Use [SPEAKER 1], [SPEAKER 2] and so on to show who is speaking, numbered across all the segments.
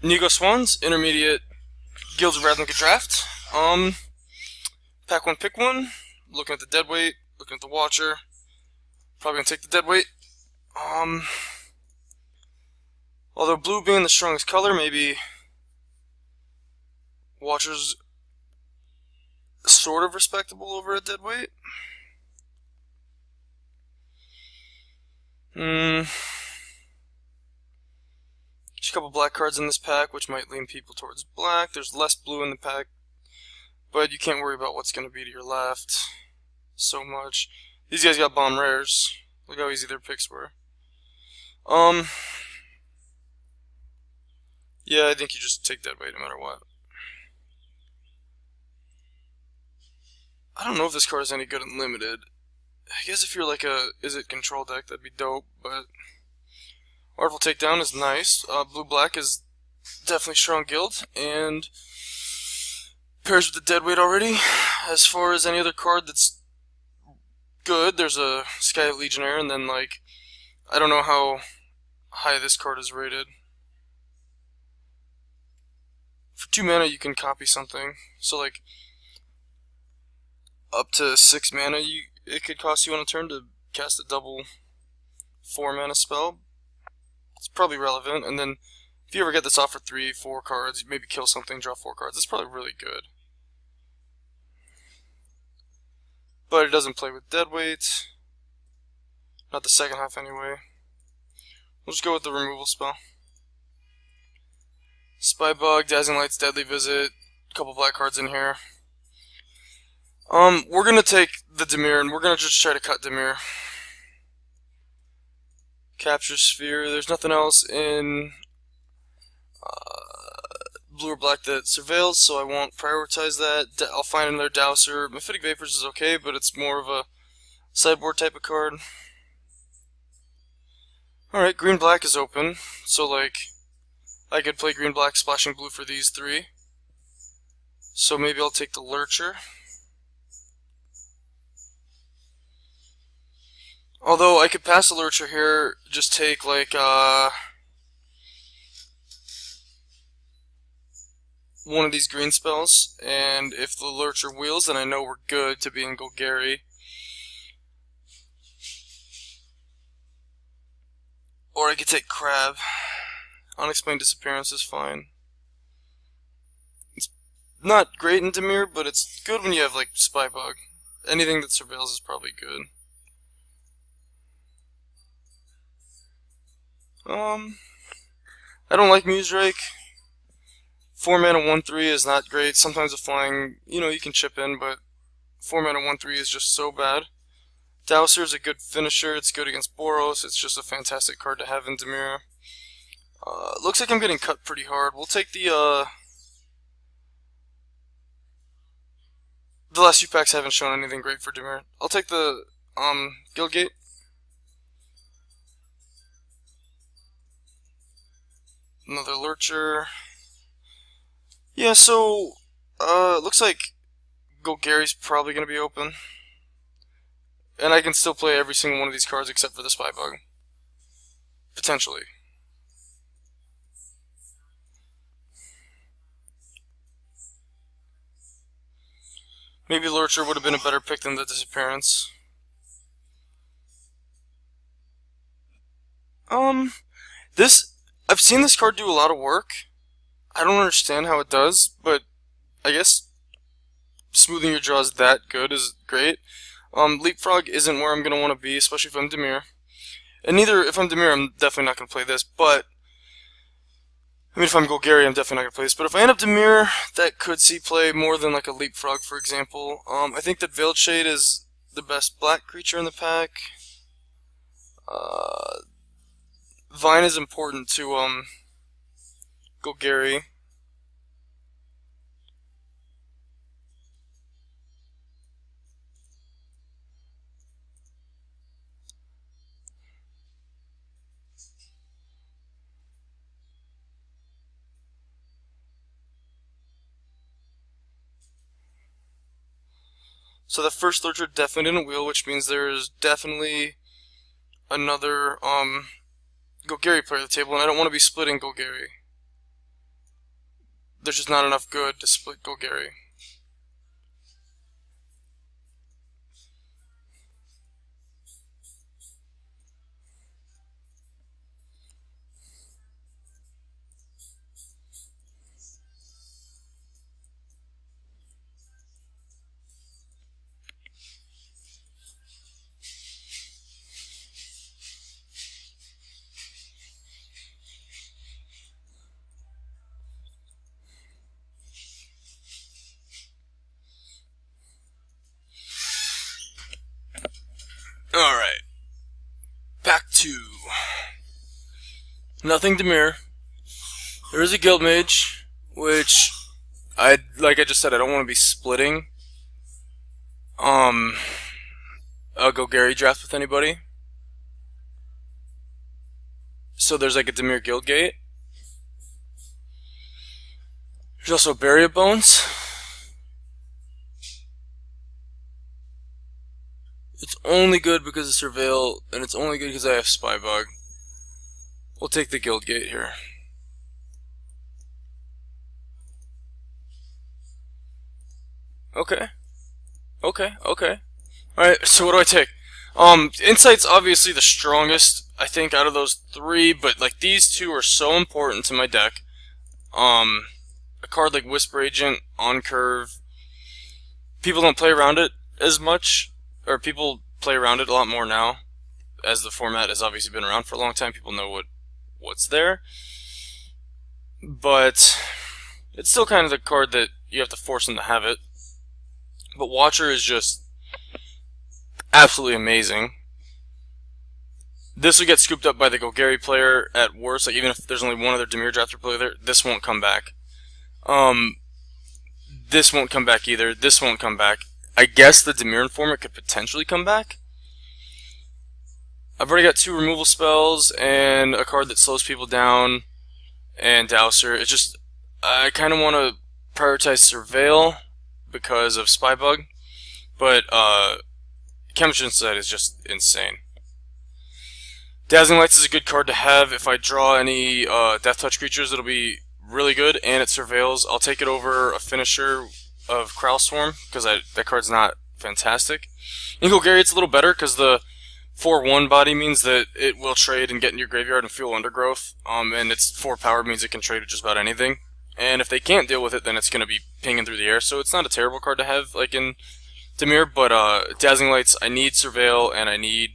[SPEAKER 1] Nigo Swans, intermediate Guilds of Ravnica draft. Pack one, pick one. Looking at the deadweight, looking at the Watcher. Probably gonna take the deadweight. Although blue being the strongest color, maybe Watcher's sort of respectable over a deadweight. There's a couple black cards in this pack, which might lean people towards black. There's less blue in the pack, but you can't worry about what's going to be to your left so much. These guys got bomb rares. Look how easy their picks were. Yeah, I think you just take deadweight no matter what. I don't know if this card is any good in limited. I guess if you're like a Is-It control deck, that'd be dope, but Artful Takedown is nice. Blue-black is definitely strong guild, and pairs with the deadweight already. As far as any other card that's good, there's a Sky Legionnaire, and then, like, I don't know how high this card is rated. For 2 mana, you can copy something. So, like, up to 6 mana, it could cost you on a turn to cast a double 4 mana spell. It's probably relevant, and then if you ever get this off for 3, 4 cards, maybe kill something, draw 4 cards, it's probably really good. But it doesn't play with deadweight. Not the second half anyway. We'll just go with the removal spell. Spybug, Dazzling Light's Deadly Visit, a couple black cards in here. We're gonna take the Dimir, and we're gonna just try to cut Dimir. Capture Sphere, there's nothing else in blue or black that surveils, so I won't prioritize that. I'll find another Dowser. Mephitic Vapors is okay, but it's more of a sideboard type of card. Alright, green-black is open, so like, I could play green-black splashing blue for these 3. So maybe I'll take the Lurcher. Although I could pass the Lurcher here, just take like one of these green spells, and if the Lurcher wheels, then I know we're good to be in Golgari. Or I could take Crab. Unexplained Disappearance is fine. It's not great in Dimir, but it's good when you have like Spybug. Anything that surveils is probably good. I don't like Muserake. 4 mana 1/3 is not great. Sometimes a flying, you can chip in, but 4 mana 1/3 is just so bad. Dowser is a good finisher. It's good against Boros. It's just a fantastic card to have in Dimir. Looks like I'm getting cut pretty hard. We'll take the last few packs haven't shown anything great for Dimir. I'll take the Guildgate. Another Lurcher. Yeah, so looks like Golgari's probably gonna be open. And I can still play every single one of these cards except for the Spybug. Potentially. Maybe Lurcher would have been a better pick than the Disappearance. I've seen this card do a lot of work. I don't understand how it does, but I guess smoothing your draws that good is great. Leapfrog isn't where I'm going to want to be, especially if I'm Dimir. And neither, if I'm Dimir, I'm definitely not going to play this, but I mean, if I'm Golgari, I'm definitely not going to play this. But if I end up Dimir, that could see play more than like a Leapfrog, for example. I think that Veiled Shade is the best black creature in the pack. Vine is important to Golgari. So the first Lurcher definitely didn't wheel, which means there's definitely another Golgari player at the table, and I don't want to be splitting Golgari. there's just not enough good to split Golgari. Alright. Back to nothing Dimir. There is a Guild Mage, which like I just said, I don't want to be splitting a Golgari draft with anybody. So there's like a Dimir Guild Gate. There's also Barrier Bones. It's only good because of Surveil, and it's only good because I have Spy Bug. We'll take the Guild Gate here. Okay. Alright, so what do I take? Insight's obviously the strongest, I think, out of those three, but like these two are so important to my deck. A card like Whisper Agent on curve, people don't play around it as much, or people play around it a lot more now, as the format has obviously been around for a long time. People know what's there, but it's still kind of the card that you have to force them to have it. But Watcher is just absolutely amazing. This will get scooped up by the Golgari player at worst. Like, even if there's only one other Dimir drafter player there, this won't come back. This won't come back either. This won't come back. I guess the Dimir Informant could potentially come back. I've already got 2 removal spells and a card that slows people down and Dowser. It's just, I kind of want to prioritize Surveil because of Spy Bug, but Chemistry Insight is just insane. Dazzling Lights is a good card to have. If I draw any Death Touch creatures, it'll be really good, and it surveils. I'll take it over a finisher of Crowl Swarm, because that card's not fantastic. In Golgari, it's a little better, because the 4/1 body means that it will trade and get in your graveyard and fuel Undergrowth, and its 4 power means it can trade with just about anything. And if they can't deal with it, then it's going to be pinging through the air, so it's not a terrible card to have, like in Dimir, but Dazzling Lights, I need Surveil, and I need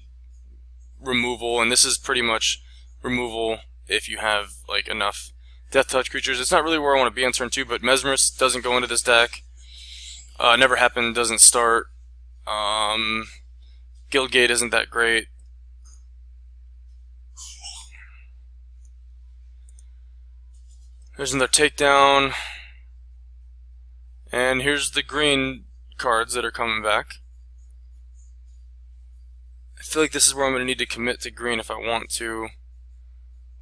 [SPEAKER 1] removal, and this is pretty much removal if you have like enough Death Touch creatures. It's not really where I want to be on turn 2, but Mesmerist doesn't go into this deck. Never Happened doesn't start. Guild Gate isn't that great. There's another Takedown. And here's the green cards that are coming back. I feel like this is where I'm going to need to commit to green if I want to.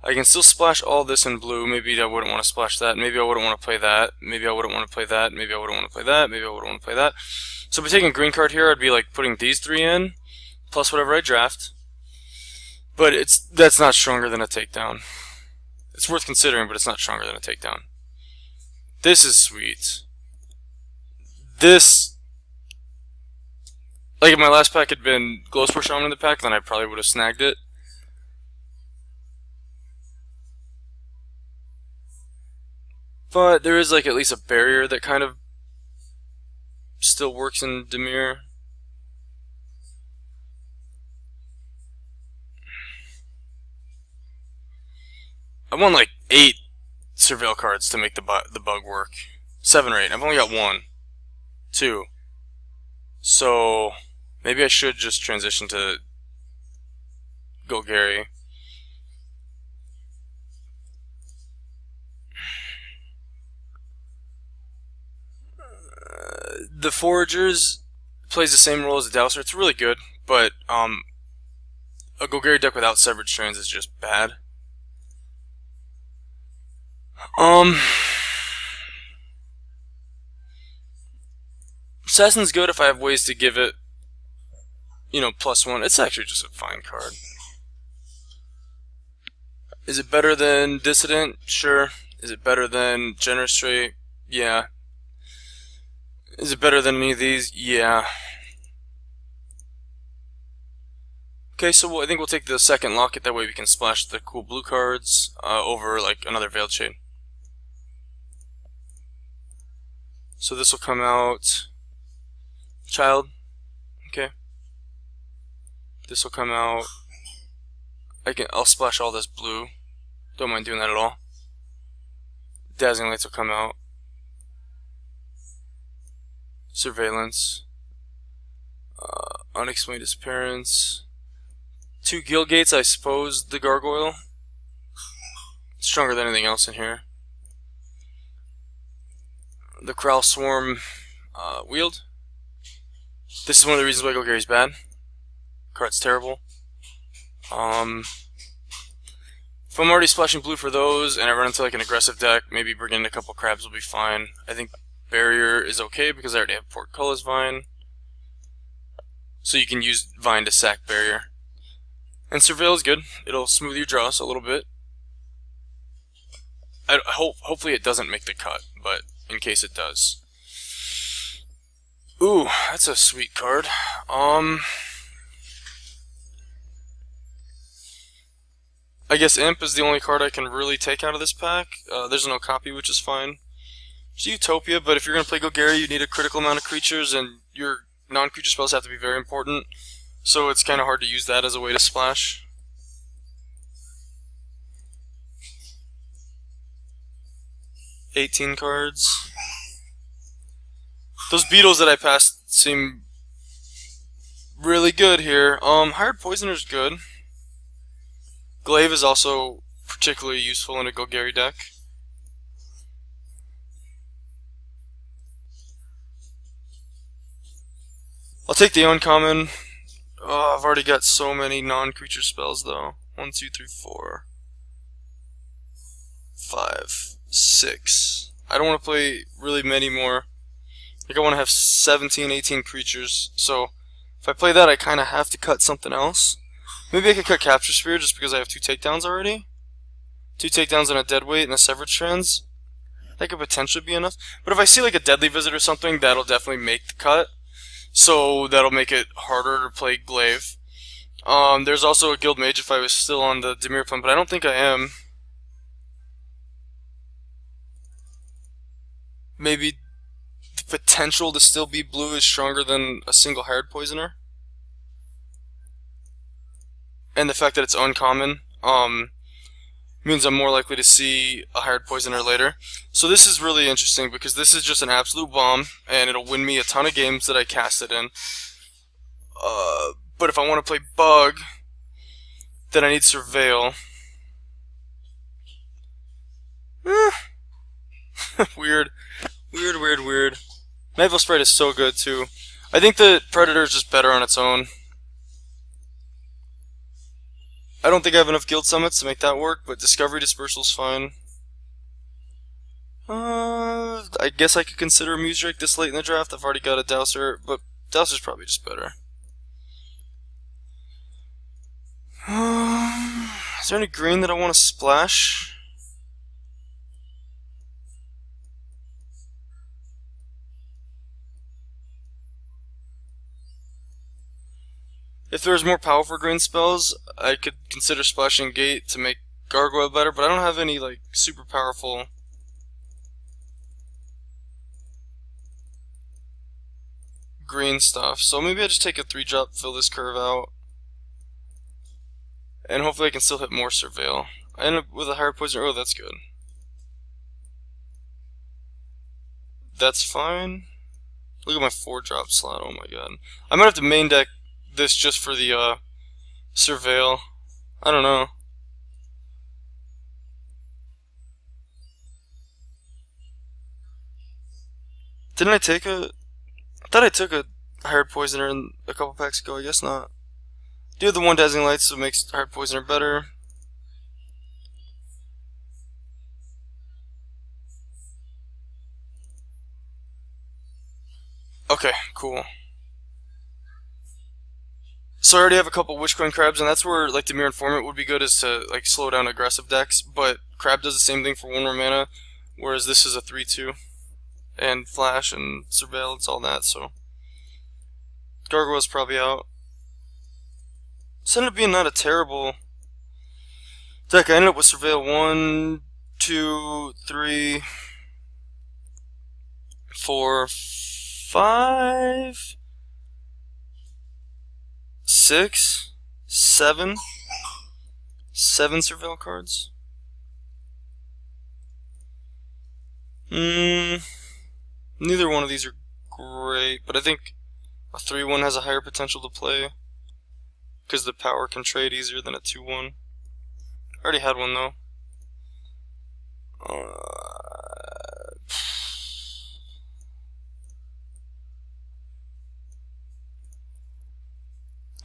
[SPEAKER 1] I can still splash all this in blue. Maybe I wouldn't want to splash that. Maybe I wouldn't want to play that. Maybe I wouldn't want to play that. Maybe I wouldn't want to play that. Maybe I wouldn't want to play that. So by taking a green card here, I'd be like putting these 3 in, plus whatever I draft. But that's not stronger than a Takedown. It's worth considering, but it's not stronger than a Takedown. This is sweet. This, like if my last pack had been Glowspore Shaman in the pack, then I probably would have snagged it. But there is like at least a barrier that kind of still works in Dimir. I want like 8 Surveil cards to make the bug work. 7 or 8. I've only got 1. 2. So maybe I should just transition to Golgari. The Foragers plays the same role as the Dowser. It's really good, but a Golgari deck without Severed Strands is just bad. Assassin's good if I have ways to give it, you know, +1. It's actually just a fine card. Is it better than Dissident? Sure. Is it better than Generous Trait? Yeah. Is it better than any of these? Yeah. Okay, so I think we'll take the second locket, that way we can splash the cool blue cards over like another Veiled Shade. So this will come out Child. Okay. This will come out. I'll splash all this blue. Don't mind doing that at all. Dazzling Lights will come out. Surveillance. Unexplained Disappearance. 2 Guild Gates, I suppose the Gargoyle. Stronger than anything else in here. The Corral Swarm Wield. This is one of the reasons why Golgary's bad. Card's terrible. If I'm already splashing blue for those and I run into like an aggressive deck, maybe bringing in a couple crabs will be fine. I think Barrier is okay because I already have Portcullis Vine. So you can use Vine to sack Barrier. And Surveil is good. It'll smooth your draws a little bit. Hopefully it doesn't make the cut, but in case it does. Ooh, that's a sweet card. I guess Imp is the only card I can really take out of this pack. There's no copy, which is fine. It's Utopia, but if you're going to play Golgari, you need a critical amount of creatures, and your non-creature spells have to be very important. So it's kind of hard to use that as a way to splash. $18 cards. Those beetles that I passed seem really good here. Hired Poisoner's good. Glaive is also particularly useful in a Golgari deck. I'll take the uncommon. Oh, I've already got so many non-creature spells though. 1, 2, 3, 4, 5, 6. I don't want to play really many more. I think I want to have 17, 18 creatures. So if I play that, I kind of have to cut something else. Maybe I could cut Capture Spear just because I have 2 takedowns already. 2 takedowns and a Deadweight and a Severed Strands. That could potentially be enough. But if I see like a Deadly Visit or something, that'll definitely make the cut. So that'll make it harder to play Glaive. There's also a Guild Mage if I was still on the Dimir plan, but I don't think I am. Maybe the potential to still be blue is stronger than a single Hired Poisoner. And the fact that it's uncommon means I'm more likely to see a Hired Poisoner later. So this is really interesting because this is just an absolute bomb, and it'll win me a ton of games that I cast it in. But if I want to play Bug, then I need Surveil. Weird. Nightfall Sprite is so good too. I think the Predator is just better on its own. I don't think I have enough guild summits to make that work, but Discovery Dispersal is fine. I guess I could consider a Muse Drake this late in the draft. I've already got a Dowser, but Dowser's probably just better. Is there any green that I want to splash? If there's more powerful green spells, I could consider splashing Gate to make Gargoyle better, but I don't have any like super powerful green stuff. So maybe I just take a 3-drop, fill this curve out, and hopefully I can still hit more Surveil. I end up with a Hired Poisoner. Oh, that's good. That's fine. Look at my 4-drop slot. Oh my god. I might have to main deck this just for the Surveil. I don't know. Didn't I take a... I thought I took a Hired Poisoner in a couple packs ago. I guess not. Do have the 1 Dazzling Lights, so it makes Hired Poisoner better. Okay, cool. So I already have a couple Witchcoin Crabs, and that's where like Dimir Informant would be good, is to like slow down aggressive decks. But Crab does the same thing for 1 more mana, whereas this is a 3/2. and flash and surveillance, all that, so Gargoyle's probably out. This ended up being not a terrible deck. I ended up with Surveil 1, 2, 3, 4, 5, 6, 7 Surveil cards. Neither one of these are great, but I think a 3-1 has a higher potential to play because the power can trade easier than a 2-1. I already had one though.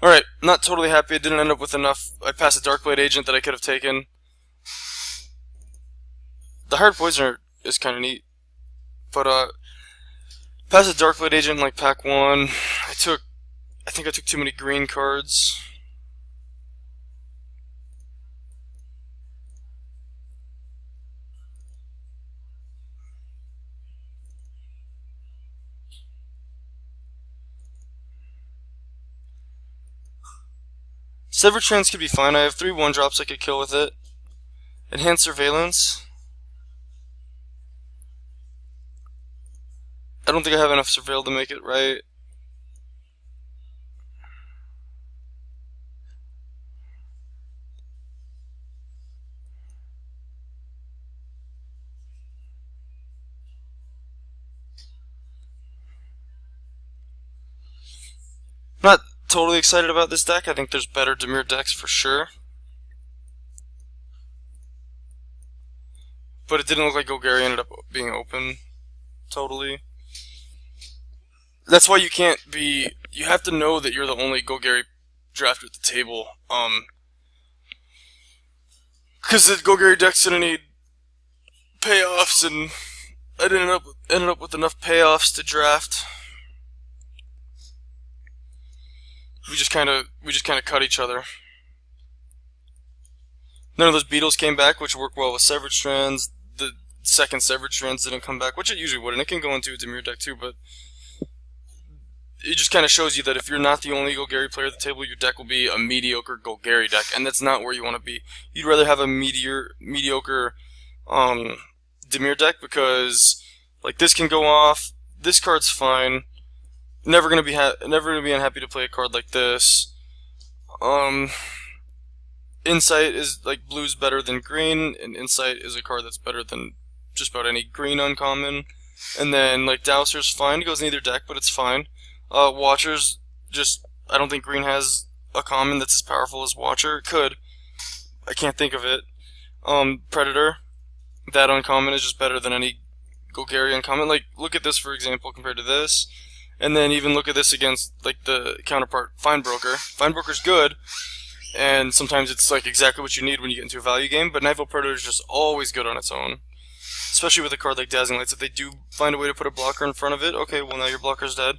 [SPEAKER 1] Alright, not totally happy. I didn't end up with enough. I passed a Darkblade Agent that I could have taken. The Hired Poisoner is kind of neat. But, passed a Darkblade Agent in like pack 1. I think I took too many green cards. Severed Trance could be fine. I have 3 1-drops I could kill with it. Enhanced Surveillance. I don't think I have enough Surveil to make it right. Not totally excited about this deck. I think there's better Dimir decks for sure. But it didn't look like Golgari ended up being open totally. That's why you can't be... You have to know that you're the only Golgari drafter at the table. Because the Golgari deck's gonna need payoffs, and I ended up with enough payoffs to draft. We just kind of cut each other. None of those beetles came back, which worked well with Severed Strands. The second Severed Strands didn't come back, which it usually would, and it can go into a Dimir deck too, but it just kind of shows you that if you're not the only Golgari player at the table, your deck will be a mediocre Golgari deck, and that's not where you want to be. You'd rather have a mediocre Dimir deck, because like this can go off, this card's fine. Never gonna be unhappy to play a card like this. Insight is like blue's better than green, and Insight is a card that's better than just about any green uncommon. And then like Dowser's fine, it goes in either deck, but it's fine. Watcher's just, I don't think green has a common that's as powerful as Watcher. It could. I can't think of it. Predator, that uncommon is just better than any Golgari uncommon. Like, look at this for example compared to this. And then even look at this against like the counterpart, Finebroker. Finebroker's good, and sometimes it's like exactly what you need when you get into a value game, but Nightfall Predator is just always good on its own. Especially with a card like Dazzling Lights. If they do find a way to put a blocker in front of it, okay, well now your blocker's dead.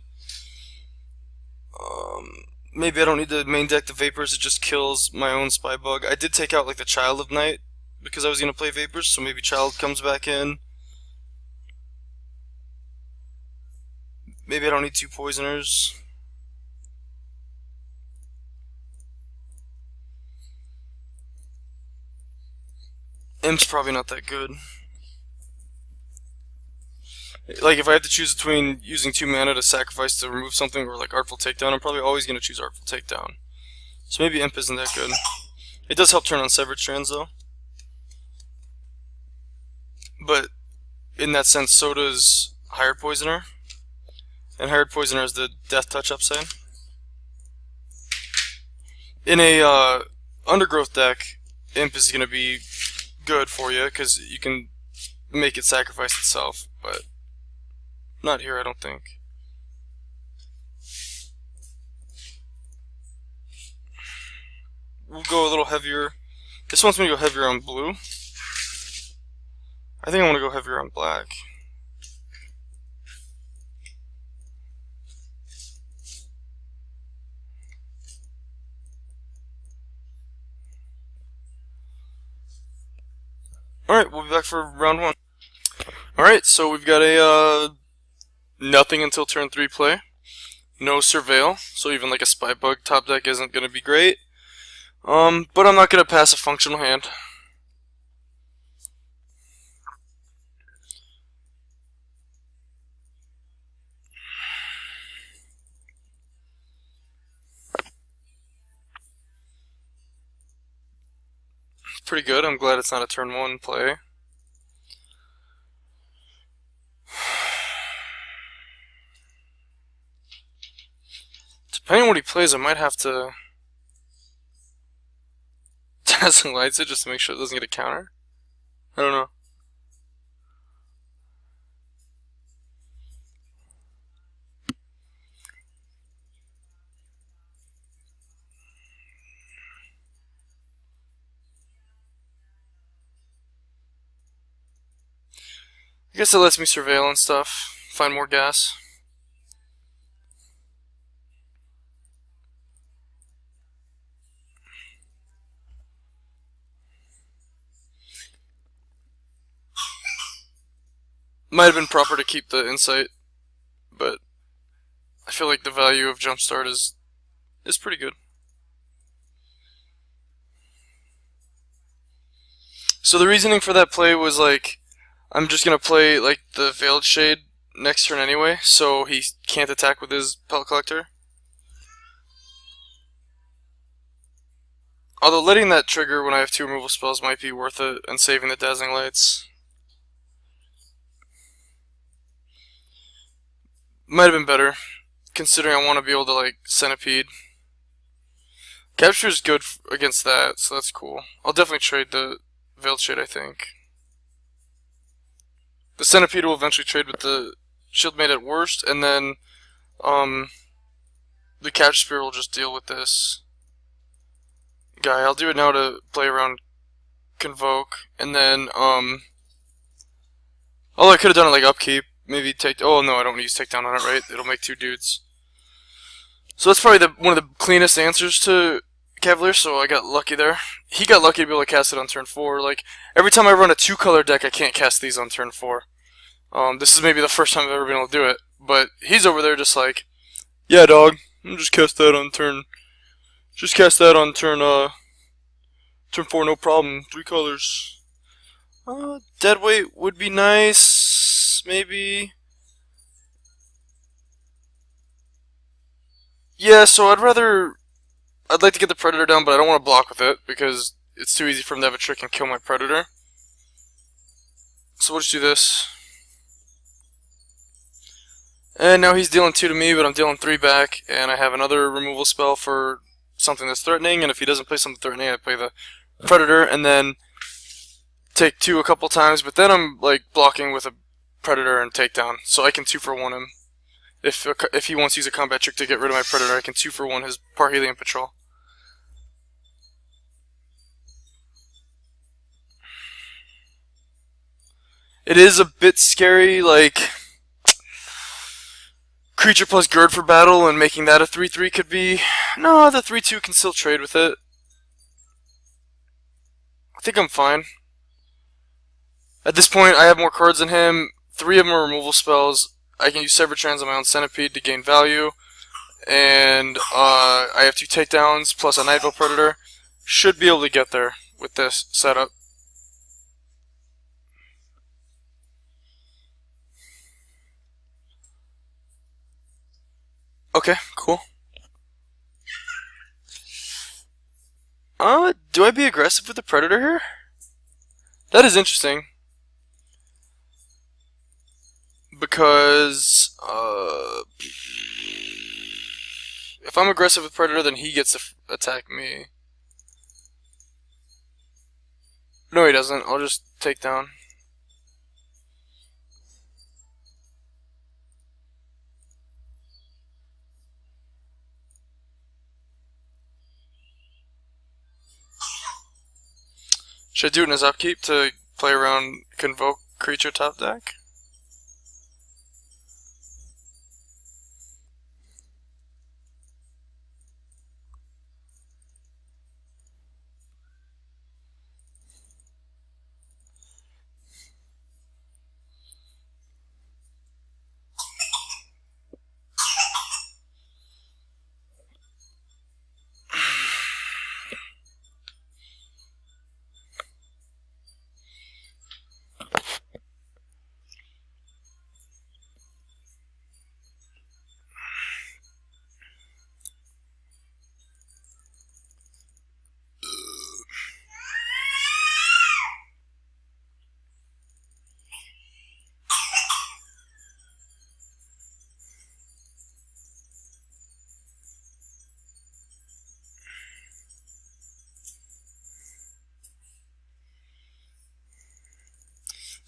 [SPEAKER 1] Maybe I don't need to main deck the Vapors, it just kills my own Spybug. I did take out like the Child of Night because I was going to play Vapors, so maybe Child comes back in. Maybe I don't need 2 Poisoners. Imp's probably not that good. Like, if I have to choose between using 2 mana to sacrifice to remove something or like Artful Takedown, I'm probably always going to choose Artful Takedown. So maybe Imp isn't that good. It does help turn on Severed Strands though. But in that sense, so does Hired Poisoner. And Hired Poisoner has the Death Touch upside. In a Undergrowth deck, Imp is going to be good for you because you can make it sacrifice itself, but not here, I don't think. We'll go a little heavier. This wants me to go heavier on blue. I think I want to go heavier on black. Alright, we'll be back for round 1. Alright, so we've got a nothing until turn 3 play. No surveil, so even like a spy bug top deck isn't going to be great. But I'm not going to pass a functional hand. Pretty good. I'm glad it's not a turn 1 play. Depending on what he plays, I might have to Dazzling Lights it just to make sure it doesn't get a counter. I don't know. I guess it lets me surveil and stuff, find more gas. Might have been proper to keep the insight, but I feel like the value of Jumpstart is pretty good. So the reasoning for that play was like, I'm just gonna play like the Veiled Shade next turn anyway, so he can't attack with his Pellet Collector. Although letting that trigger when I have 2 removal spells might be worth it, and saving the Dazzling Lights. Might have been better, considering I want to be able to like Centipede. Capture is good against that, so that's cool. I'll definitely trade the Veiled Shade, I think. The Centipede will eventually trade with the Shield Maid at worst, and then the Capture Spear will just deal with this guy. I'll do it now to play around Convoke, and then oh, I could have done it like upkeep. Maybe take. Oh no, I don't want to use takedown on it, right? It'll make 2 dudes. So that's probably one of the cleanest answers to Cavalier. So I got lucky there. He got lucky to be able to cast it on turn 4. Like every time I run a 2-color deck, I can't cast these on turn 4. This is maybe the first time I've ever been able to do it. But he's over there just like, yeah, dog. I'll just cast that on turn. Just cast that on turn. Turn 4, no problem. 3 colors. Deadweight would be nice, maybe. Yeah, so I'd like to get the Predator down, but I don't want to block with it, because it's too easy for him to have a trick and kill my Predator. So we'll just do this. And now he's dealing 2 to me, but I'm dealing 3 back, and I have another removal spell for something that's threatening, and if he doesn't play something threatening, I play the Predator, and then take 2 a couple times, but then I'm like blocking with a Predator and takedown, so I can 2-for-1 him. If he wants to use a combat trick to get rid of my Predator, I can 2-for-1 his Parhelion Patrol. It is a bit scary, like creature plus Gird for battle, and making that a 3/3 could be. No, the 3/2 can still trade with it. I think I'm fine. At this point, I have more cards than him. 3 of them are removal spells. I can use Severed Trans on my own Centipede to gain value. And I have 2 takedowns plus a Night Vale Predator. Should be able to get there with this setup. Okay, cool. Do I be aggressive with the Predator here? That is interesting. Because, if I'm aggressive with Predator, then he gets to attack me. No, he doesn't. I'll just take down. Should I do it in his upkeep to play around Convoke creature top deck?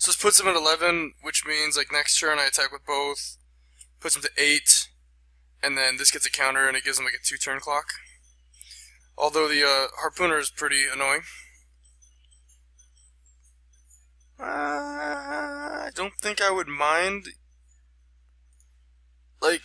[SPEAKER 1] So this puts him at 11, which means like next turn I attack with both, puts him to 8, and then this gets a counter and it gives him like a 2-turn clock. Although the harpooner is pretty annoying. I don't think I would mind. Like,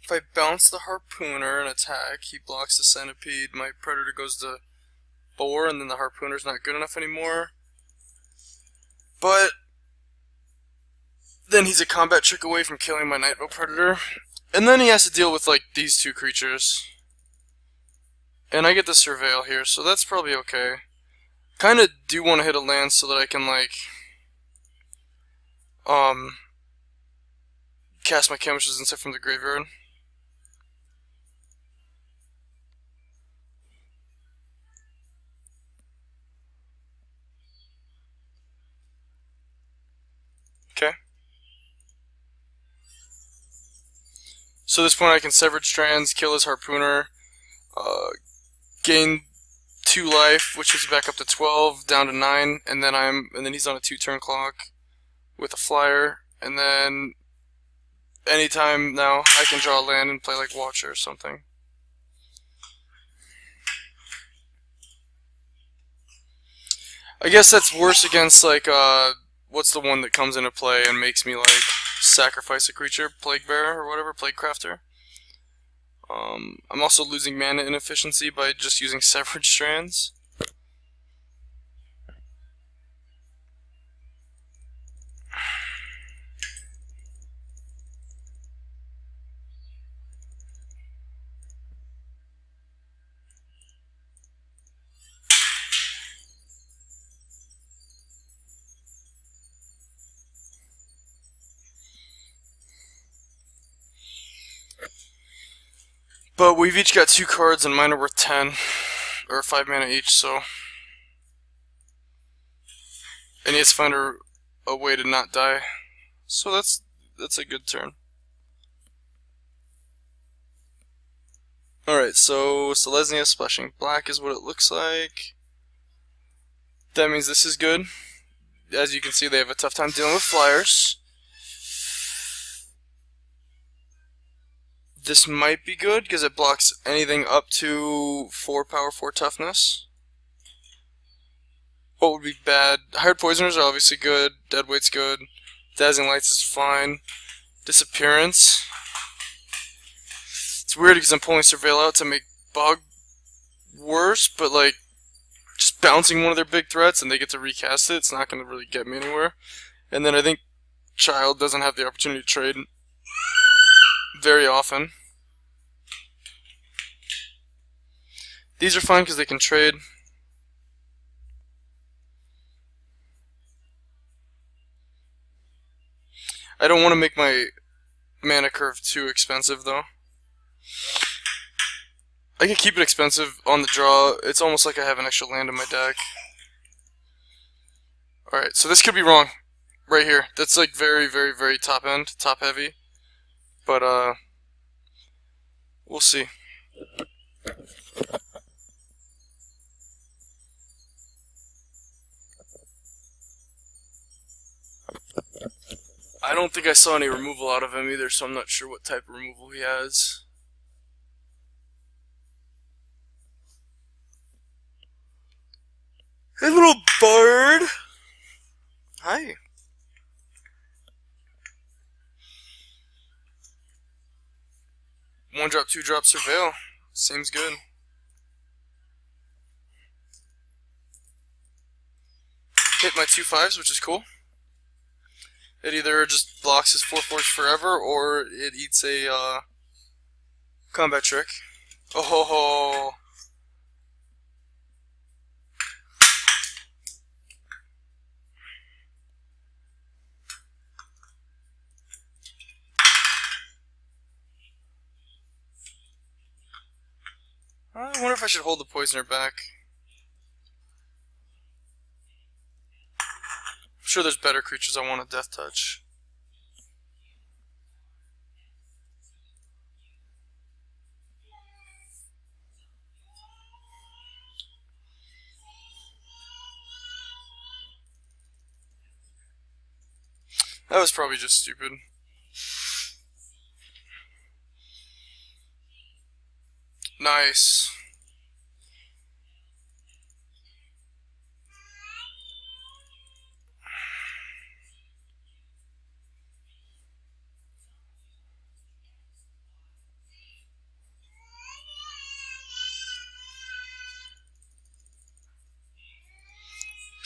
[SPEAKER 1] if I bounce the harpooner and attack, he blocks the centipede, my predator goes to 4, and then the harpooner's not good enough anymore. But then he's a combat trick away from killing my Nightville predator. And then he has to deal with like these 2 creatures. And I get the surveil here, so that's probably okay. Kinda do want to hit a land so that I can like cast my Chemistries and stuff from the graveyard. Okay. So at this point I can Severed Strands, kill his harpooner, gain 2 life, which is back up to 12, down to 9, and then he's on a 2-turn clock with a flyer, and then anytime now I can draw a land and play like Watcher or something. I guess that's worse against like what's the one that comes into play and makes me like sacrifice a creature, Plague Bearer or whatever, Plague Crafter. I'm also losing mana inefficiency by just using Severed Strands. But we've each got 2 cards and mine are worth 10, or 5 mana each, so. And he has to find a way to not die. So that's a good turn. Alright, so Selesnya splashing black is what it looks like. That means this is good. As you can see, they have a tough time dealing with flyers. This might be good because it blocks anything up to 4 power, 4 toughness. What would be bad? Hired Poisoners are obviously good. Deadweight's good. Dazzling Lights is fine. Disappearance. It's weird because I'm pulling Surveil out to make Bug worse, but like just bouncing one of their big threats and they get to recast it, it's not going to really get me anywhere. And then I think Child doesn't have the opportunity to trade very often. These are fine because they can trade. I don't want to make my mana curve too expensive though. I can keep it expensive on the draw. It's almost like I have an extra land in my deck. Alright, so this could be wrong. Right here. That's like very, very, very top end, top heavy. But we'll see. I don't think I saw any removal out of him either, so I'm not sure what type of removal he has. Hey, little bird! Hi. One drop, 2 drop Surveil. Seems good. Hit my 2/5s, which is cool. It either just blocks his 4/4s forever, or it eats a combat trick. Oh ho ho! I wonder if I should hold the Poisoner back. I'm sure there's better creatures I want a death touch. That was probably just stupid. Nice.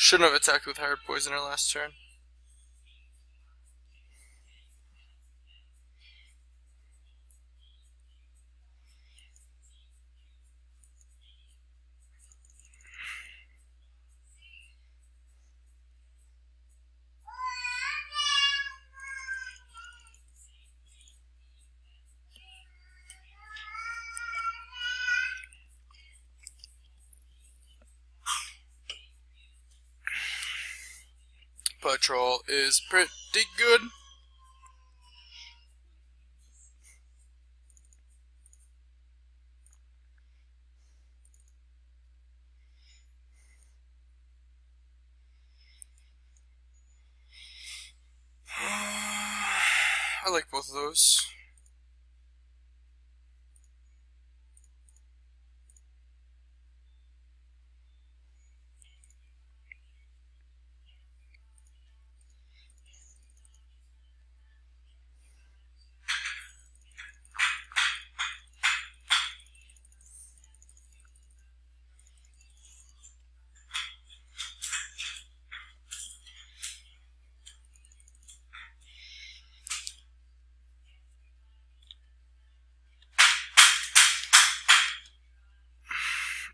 [SPEAKER 1] Shouldn't have attacked with Hard Poisoner last turn. Patrol is pretty good. I like both of those.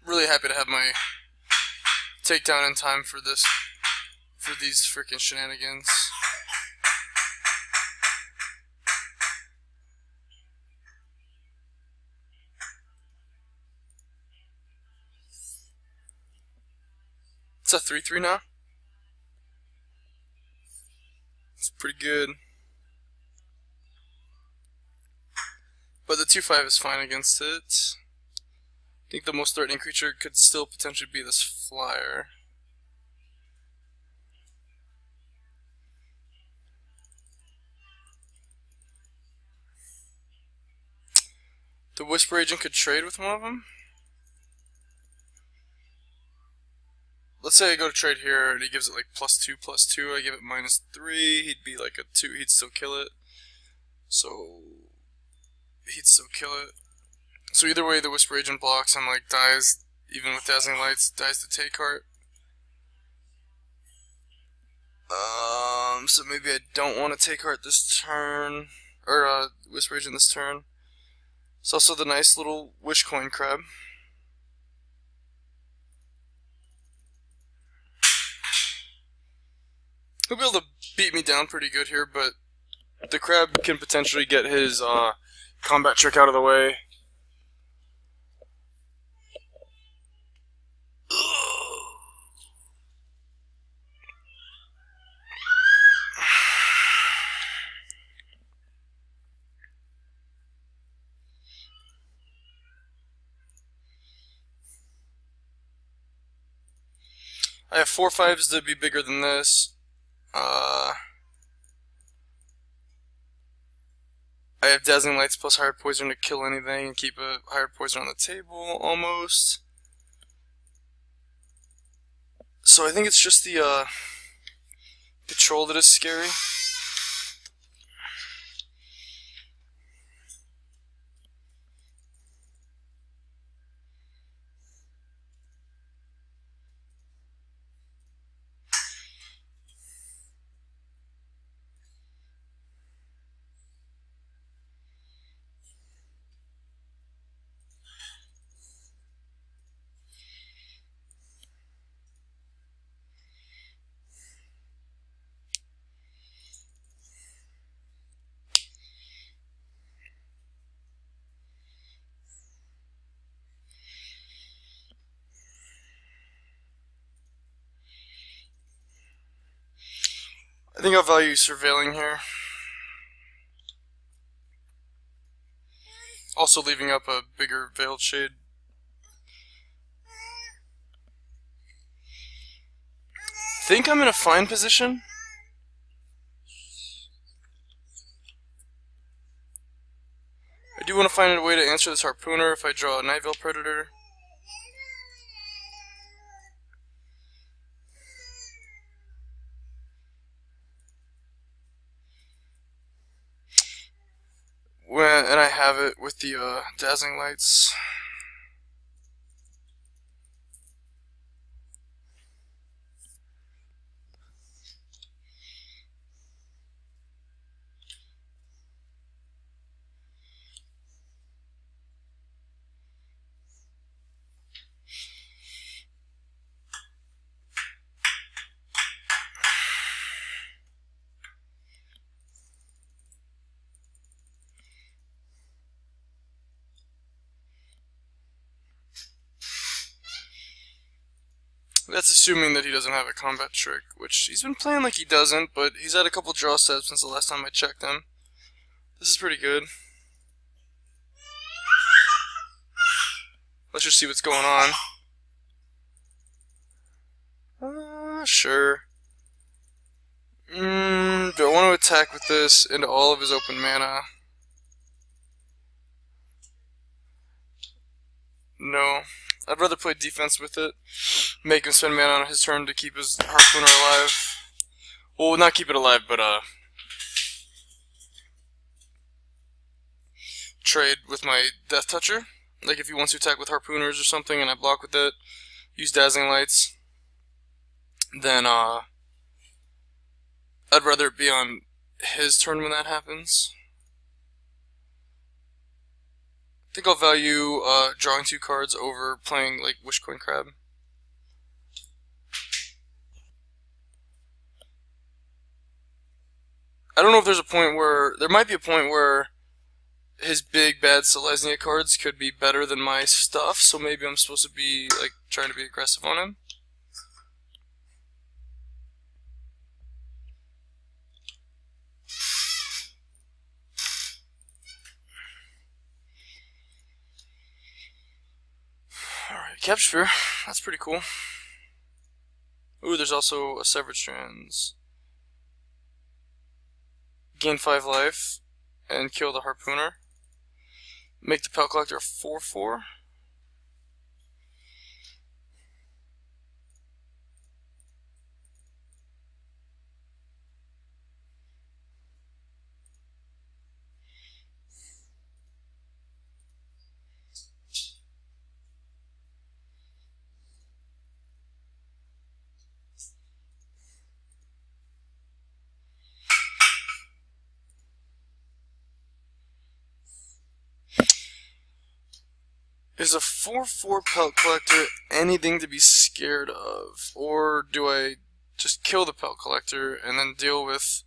[SPEAKER 1] Really happy to have my takedown in time for these freaking shenanigans. It's a 3/3 now. It's pretty good. But the 2/5 is fine against it. I think the most threatening creature could still potentially be this flyer. The Whisper Agent could trade with one of them. Let's say I go to trade here and he gives it like +2/+2. I give it -3. He'd be like a 2. He'd still kill it. So he'd still kill it. So either way, the Whisper Agent blocks and like dies, even with Dazzling Lights, dies to take heart. So maybe I don't want to take heart this turn, or Whisper Agent this turn. It's also the nice little Wish Coin Crab. He'll be able to beat me down pretty good here, but the crab can potentially get his combat trick out of the way. I have 4/5s to be bigger than this. I have Dazzling Lights plus Higher Poison to kill anything and keep a Higher Poison on the table, almost. So I think it's just the Patrol that is scary. think I'll value surveilling here. Also leaving up a bigger Veiled Shade. Think I'm in a fine position. I do want to find a way to answer this Harpooner if I draw a Night Veil Predator. And I have it with the Dazzling Lights. That's assuming that he doesn't have a combat trick, which he's been playing like he doesn't, but he's had a couple draw steps since the last time I checked him. This is pretty good. Let's just see what's going on. Sure. Do I want to attack with this into all of his open mana? No. I'd rather play defense with it. Make him spend mana on his turn to keep his Harpooner alive. Well, not keep it alive, but trade with my Death Toucher. Like if he wants to attack with Harpooners or something and I block with it, use Dazzling Lights, then I'd rather it be on his turn when that happens. I think I'll value drawing 2 cards over playing like Wishcoin Crab. I don't know if there's a point where there might be a point where his big bad Selesnya cards could be better than my stuff, so maybe I'm supposed to be like trying to be aggressive on him. Alright, Capture Sphere. That's pretty cool. Ooh, there's also a Severed Strands. Gain 5 life and kill the Harpooner. Make the Pelt Collector a 4/4. Is a 4/4 Pelt Collector anything to be scared of? Or do I just kill the Pelt Collector and then deal with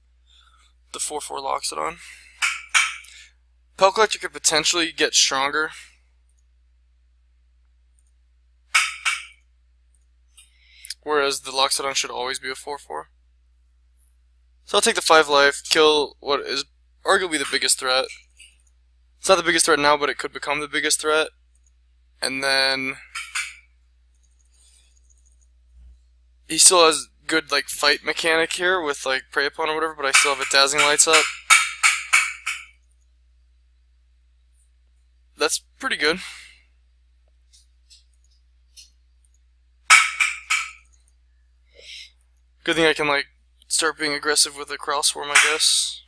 [SPEAKER 1] the 4/4 Loxodon? Pelt Collector could potentially get stronger. Whereas the Loxodon should always be a 4/4. So I'll take the 5 life, kill what is arguably the biggest threat. It's not the biggest threat now, but it could become the biggest threat. And then he still has good like fight mechanic here with like Prey Upon or whatever, but I still have a Dazzling Lights up. That's pretty good. Good thing I can like start being aggressive with the Kraul Swarm, I guess.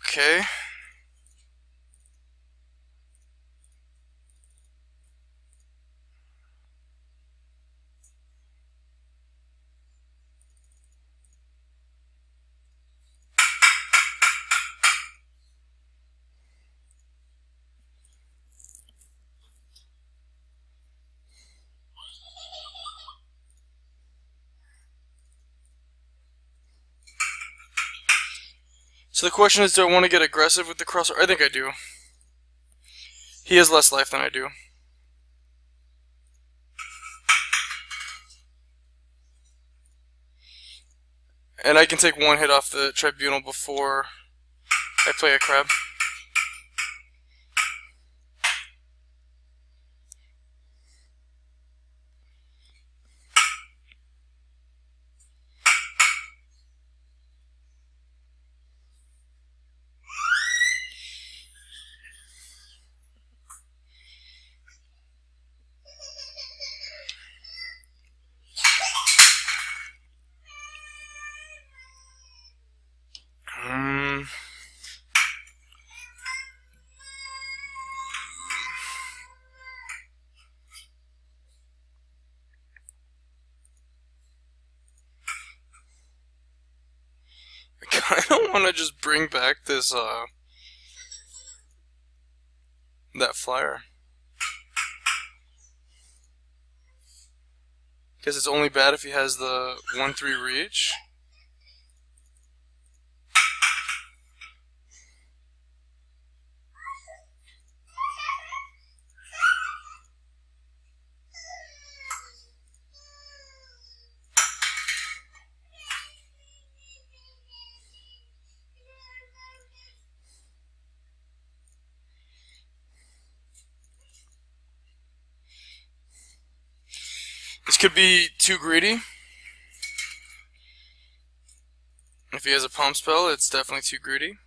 [SPEAKER 1] Okay. So the question is, do I want to get aggressive with the crosser? I think I do. He has less life than I do. And I can take one hit off the tribunal before I play a crab. I don't want to just bring back this, that flyer. Because it's only bad if he has the 1-3 reach. This could be too greedy. If he has a palm spell, it's definitely too greedy.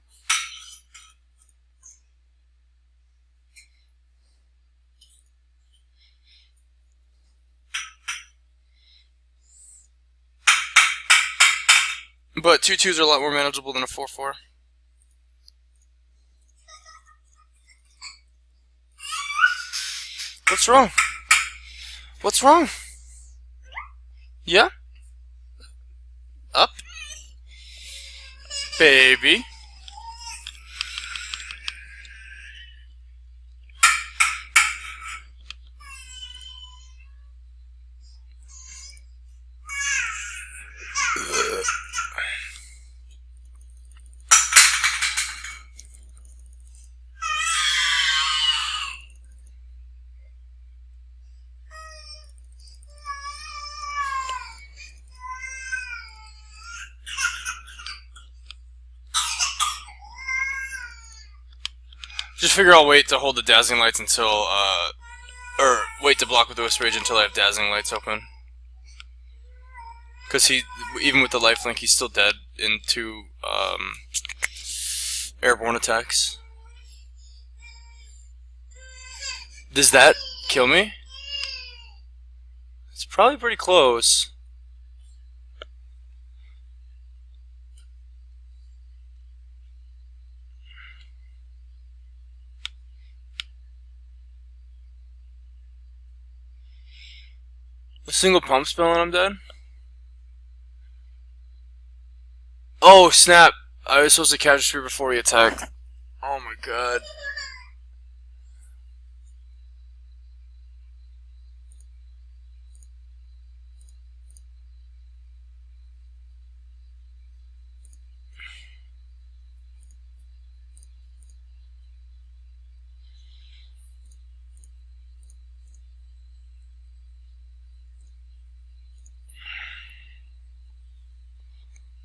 [SPEAKER 1] But 2/2s are a lot more manageable than a 4/4. What's wrong? What's wrong? Yeah? Up? Baby. Just figure I'll wait to hold the Dazzling Lights until, or wait to block with the Wisp Rage until I have Dazzling Lights open. Because he, even with the lifelink, he's still dead in 2, airborne attacks. Does that kill me? It's probably pretty close. A single pump spell and I'm dead? Oh, snap! I was supposed to catch a spear before he attacked. Oh my god.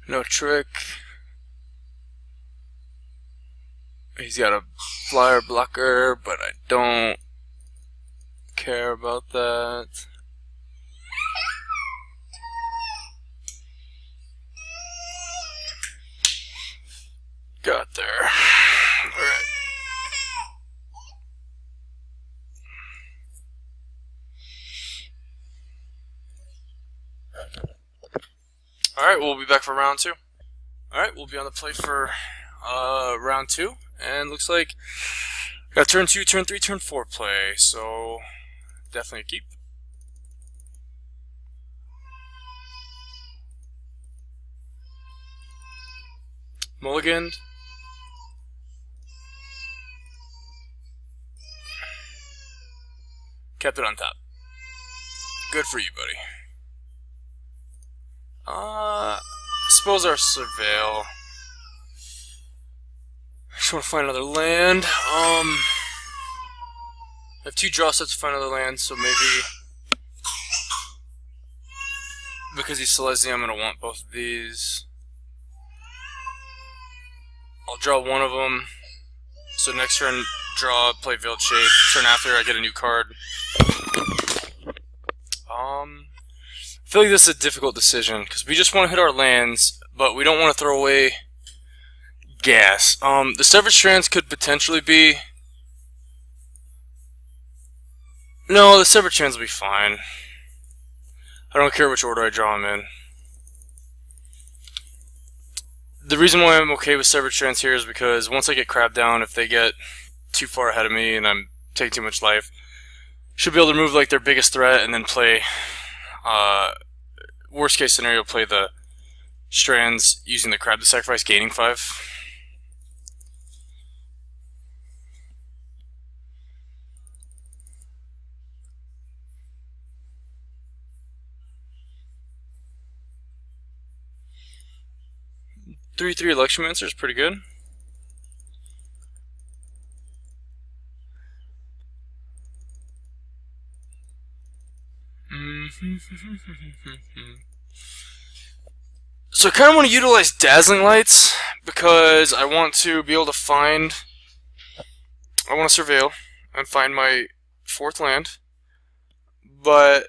[SPEAKER 1] No trick. He's got a flyer blocker, but I don't care about that. Got there. Alright. Alright, we'll be back for round 2. Alright, we'll be on the play for round 2. And looks like got turn 2, turn 3, turn 4 play, so definitely a keep. Mulliganed. Kept it on top. Good for you, buddy. Suppose our Surveil. Just want to find another land. I have 2 draw sets to find another land, so maybe because he's Selesnya, I'm gonna want both of these. I'll draw one of them. So next turn, draw, play Veiled Shade. Turn after, I get a new card. I feel like this is a difficult decision because we just want to hit our lands, but we don't want to throw away gas. The Severed Strands could potentially be. No, the Severed Strands will be fine. I don't care which order I draw them in. The reason why I'm okay with Severed Strands here is because once I get crabbed down, if they get too far ahead of me and I'm taking too much life, should be able to remove like their biggest threat and then play. Worst case scenario, play the Strands using the crab to sacrifice, gaining 5. Three Electromancer is pretty good. So I kind of want to utilize Dazzling Lights because I want to be able to find. I want to surveil and find my 4th land, but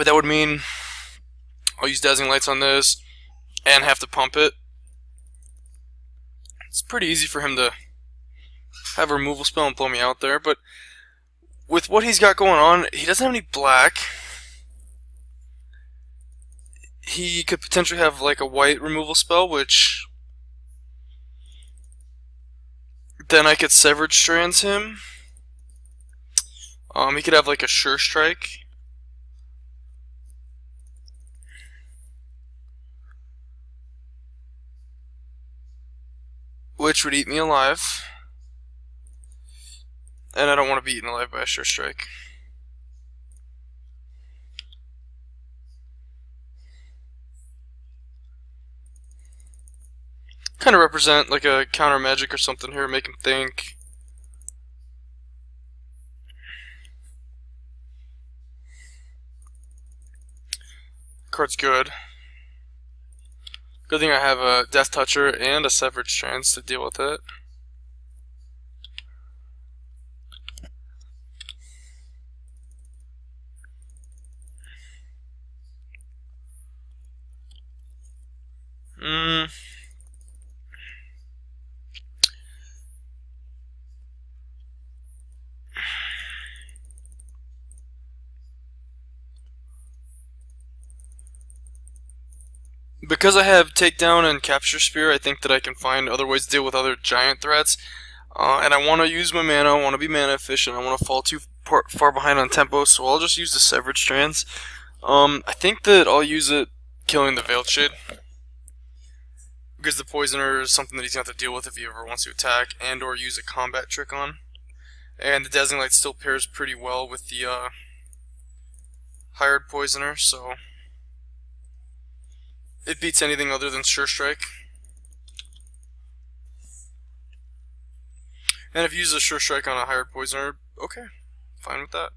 [SPEAKER 1] that would mean I'll use Dazzling Lights on this and have to pump it. It's pretty easy for him to have a removal spell and blow me out there, but with what he's got going on, he doesn't have any black. He could potentially have like a white removal spell, which then I could Severed Strands him. He could have like a Sure Strike. Which would eat me alive. And I don't want to be eaten alive by a Sure Strike. Kind of represent like a counter magic or something here, make him think. Card's good. Good thing I have a Death Toucher and a Severed Strands to deal with it. Because I have Takedown and Capture Spear, I think that I can find other ways to deal with other giant threats. And I want to use my mana, I want to be mana efficient, I want to fall too far behind on tempo, so I'll just use the Severed Strands. I think that I'll use it killing the Veiled Shade. Because the Poisoner is something that he's going to have to deal with if he ever wants to attack and or use a combat trick on. And the Dazzling Light still pairs pretty well with the Hired Poisoner, so it beats anything other than Sure Strike. And if you use a Sure Strike on a Hired Poisoner, okay, fine with that.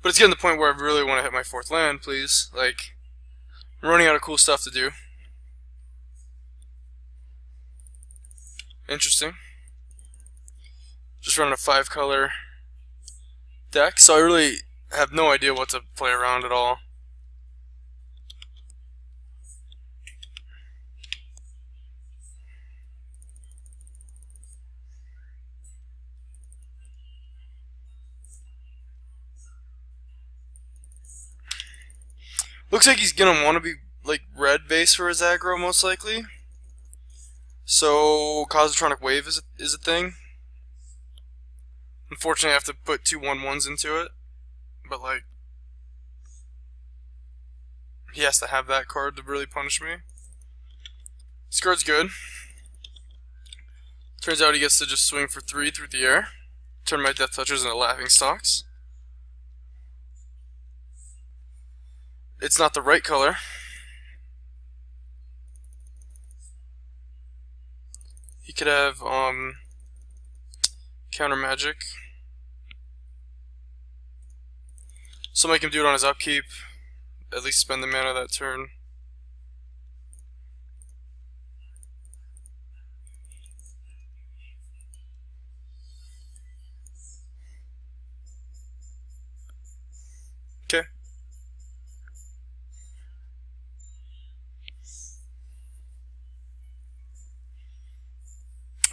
[SPEAKER 1] But it's getting to the point where I really want to hit my 4th land, please. Like, I'm running out of cool stuff to do. Interesting. Just running a 5-color deck, so I really have no idea what to play around at all. Looks like he's gonna want to be like red base for his aggro, most likely. So Cosmotronic Wave is a thing. Unfortunately, I have to put 2/1/1s into it, but like he has to have that card to really punish me. This card's good. Turns out he gets to just swing for 3 through the air. Turn my Death Touchers into Laughing Stocks. It's not the right color. He could have counter magic. So make him do it on his upkeep. At least spend the mana that turn. Okay.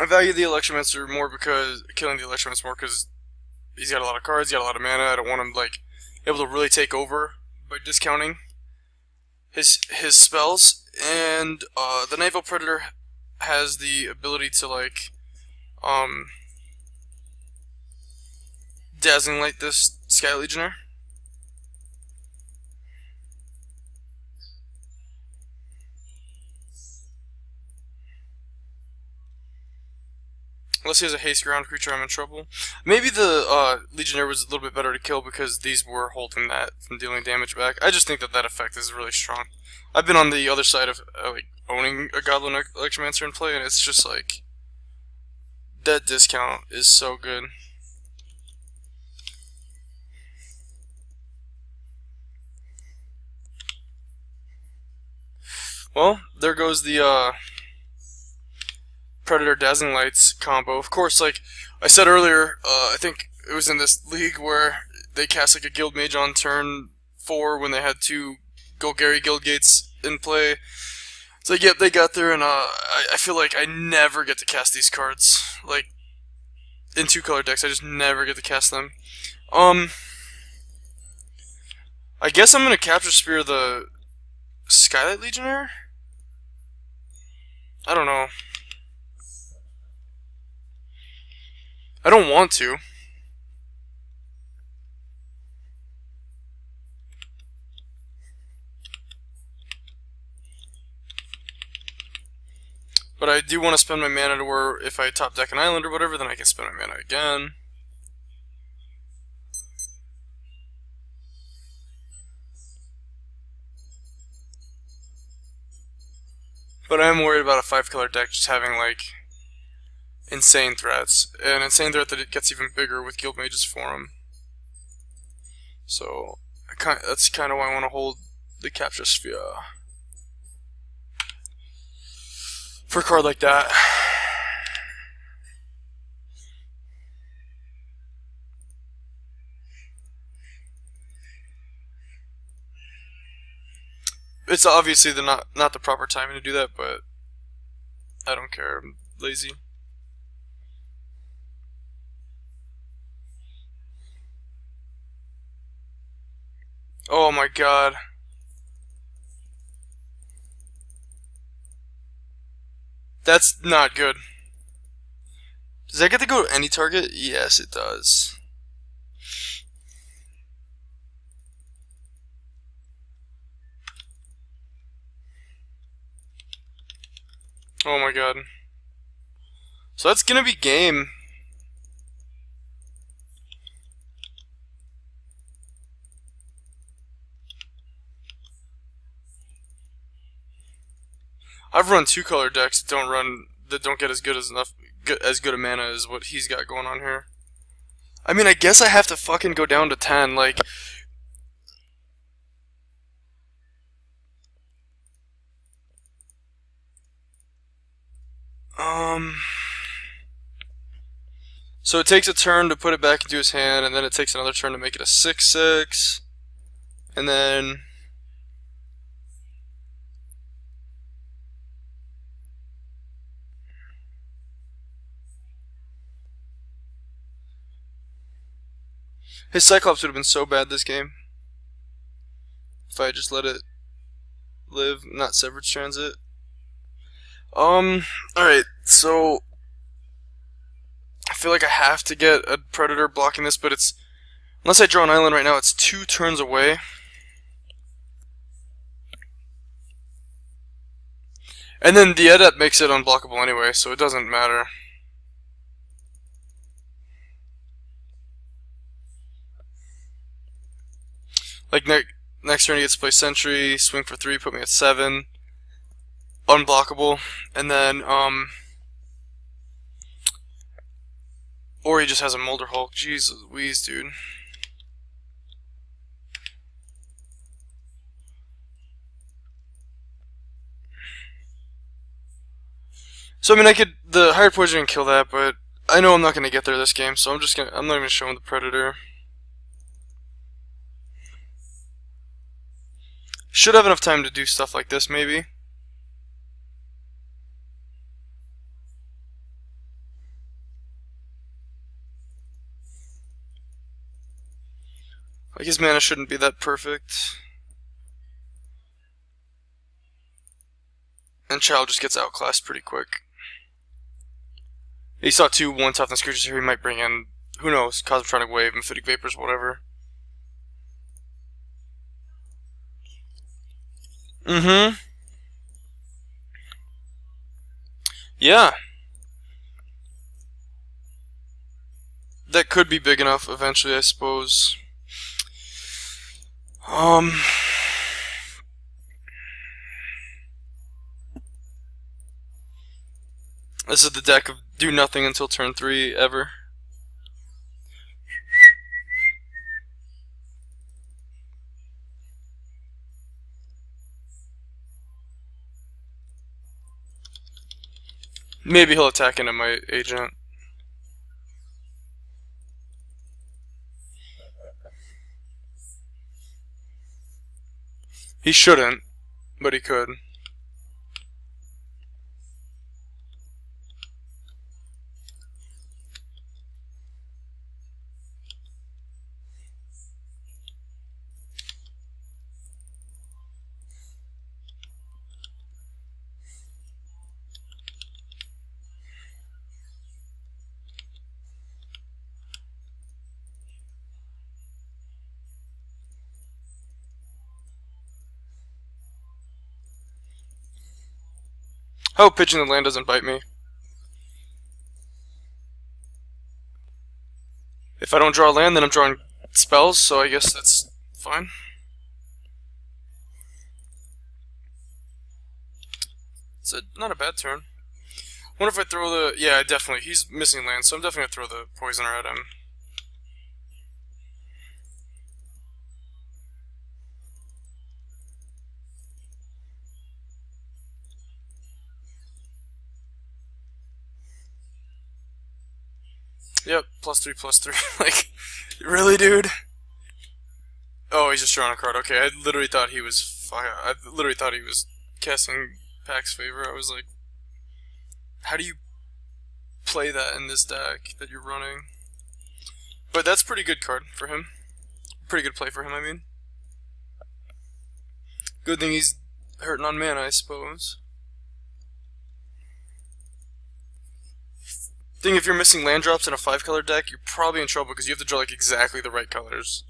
[SPEAKER 1] I value the Electromancer more because killing the Electromancer more because he's got a lot of cards, he's got a lot of mana. I don't want him like able to really take over by discounting his spells. And the Naval Predator has the ability to like Dazzling Light this Sky Legionnaire. Unless he has a haste ground creature, I'm in trouble. Maybe the Legionnaire was a little bit better to kill because these were holding that from dealing damage back. I just think that that effect is really strong. I've been on the other side of like owning a Goblin Electromancer in play, and it's just like that discount is so good. Well, there goes the Predator Dazzling Lights combo. Of course, like I said earlier, I think it was in this league where they cast like a Guild Mage on turn 4 when they had 2 Golgari Guild Gates in play. It's like, yep, they got there, and I feel like I never get to cast these cards. Like, in 2-color decks, I just never get to cast them. I guess I'm gonna Capture Spear the Skylight Legionnaire? I don't know. I don't want to. But I do want to spend my mana to where if I top deck an island or whatever, then I can spend my mana again. But I am worried about a 5-color deck just having like insane threats. An insane threat that it gets even bigger with Guild Mage's Forum. So that's kind of why I want to hold the Capture Sphere for a card like that. It's obviously not the proper timing to do that, but I don't care. I'm lazy. Oh my god. That's not good. Does that get to go to any target? Yes, it does. Oh my god. So that's gonna be game. I've run 2-color decks that don't get as good a mana as what he's got going on here. I mean, I guess I have to fucking go down to 10, like so it takes a turn to put it back into his hand, and then it takes another turn to make it a 6/6, and then his Cyclops would have been so bad this game if I had just let it live, not Severed Transit. Alright, so I feel like I have to get a Predator blocking this, but it's, unless I draw an island right now, it's 2 turns away. And then the adept makes it unblockable anyway, so it doesn't matter. Like, next turn he gets to play Sentry, swing for 3, put me at 7. Unblockable. And then, or he just has a Molder Hulk. Jesus Louise, dude. So, I mean, the Hired Poison can kill that, but I know I'm not going to get there this game, so I'm not even showing the Predator. Should have enough time to do stuff like this, maybe. Like, his mana shouldn't be that perfect. And Child just gets outclassed pretty quick. He saw 2 1-toughness creatures here. He might bring in, who knows, Cosmotronic Wave, Amphibic Vapors, whatever. Yeah. That could be big enough eventually, I suppose. This is the deck of do nothing until turn 3 ever. Maybe he'll attack into my agent. He shouldn't, but he could. I hope pitching the land doesn't bite me. If I don't draw land, then I'm drawing spells, so I guess that's fine. It's not a bad turn. I wonder if I throw the... Yeah, definitely. He's missing land, so I'm definitely going to throw the Poisoner at him. Yep, +3/+3. Like, really, dude? Oh, he's just drawing a card. Okay, I literally thought he was casting Pax Favor. I was like, how do you play that in this deck that you're running? But that's a pretty good card for him. Pretty good play for him, I mean. Good thing he's hurting on mana, I suppose. Thing if you're missing land drops in a 5-color deck, you're probably in trouble because you have to draw like exactly the right colors.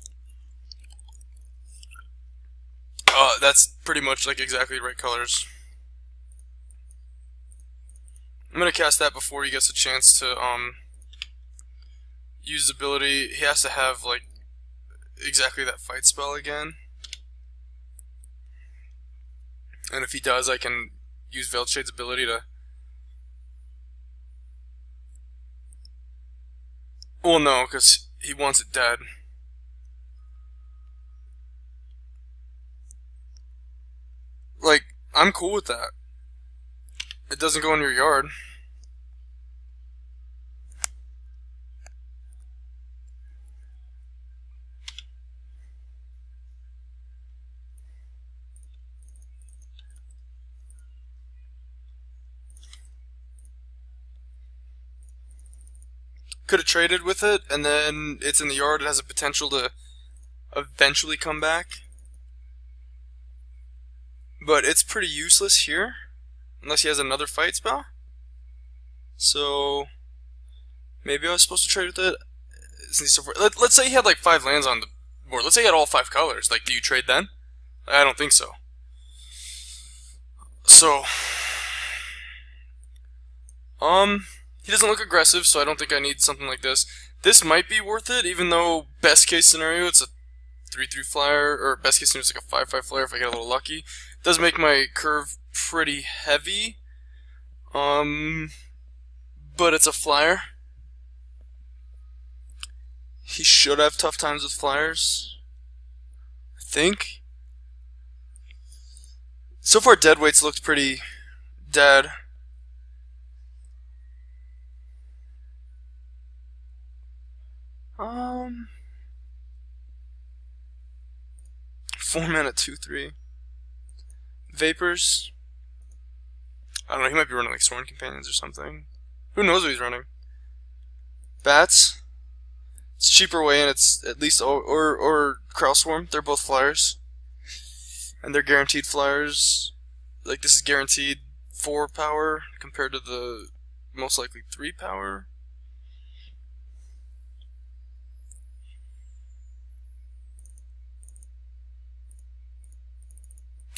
[SPEAKER 1] That's pretty much like exactly the right colors. I'm gonna cast that before he gets a chance to use his ability. He has to have like exactly that fight spell again. And if he does, I can use Veiled Shade's ability to... Well, no, because he wants it dead. Like, I'm cool with that. It doesn't go in your yard. Could have traded with it, and then it's in the yard. It has a potential to eventually come back. But it's pretty useless here, unless he has another fight spell. So maybe I was supposed to trade with it. Let's say he had like 5 lands on the board. Let's say he had all 5 colors. Like, do you trade then? I don't think so. So He doesn't look aggressive, so I don't think I need something like this. This might be worth it, even though best case scenario it's a 3/3 flyer, or best case scenario it's like a 5/5 flyer if I get a little lucky. It does make my curve pretty heavy. But it's a flyer. He should have tough times with flyers, I think. So far, deadweight's looked pretty dead. Um, 4 mana 2/3. Vapors. I don't know. He might be running like Sworn Companions or something. Who knows what he's running? Bats. It's a cheaper way, and it's at least or Kraul Swarm. They're both flyers, and they're guaranteed flyers. Like this is guaranteed 4 power compared to the most likely 3 power.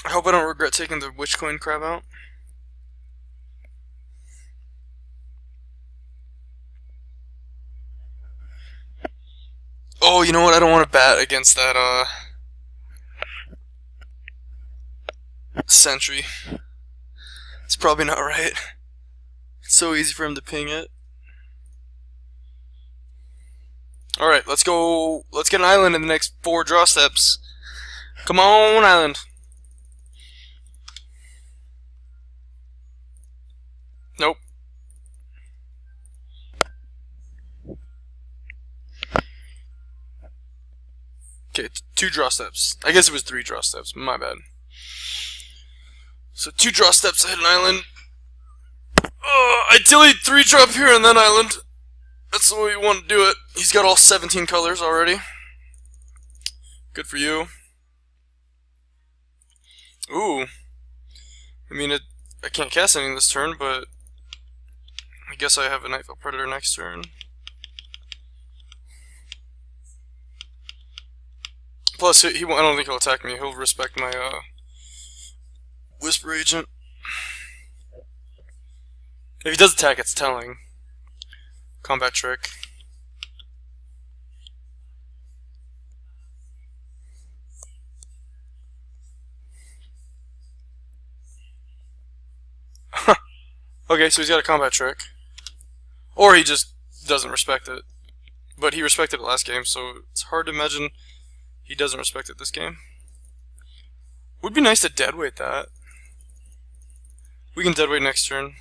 [SPEAKER 1] I hope I don't regret taking the Witchcoin crab out. Oh, you know what? I don't want to bat against that, Sentry. It's probably not right. It's so easy for him to ping it. Alright, let's go. Let's get an island in the next 4 draw steps. Come on, island. Nope. Okay, 2 draw steps. I guess it was 3 draw steps. My bad. So 2 draw steps, I hit an island. Ideally 3 drop here and then island. That's the way you want to do it. He's got all 17 colors already. Good for you. Ooh. I mean, I can't cast anything this turn, but I guess I have a Nightfall Predator next turn. Plus, I don't think he'll attack me. He'll respect my Whisper Agent. If he does attack, it's telling. Combat Trick. Okay, so he's got a Combat Trick. Or he just doesn't respect it. But he respected it last game, so it's hard to imagine he doesn't respect it this game. Would be nice to deadweight that. We can deadweight next turn.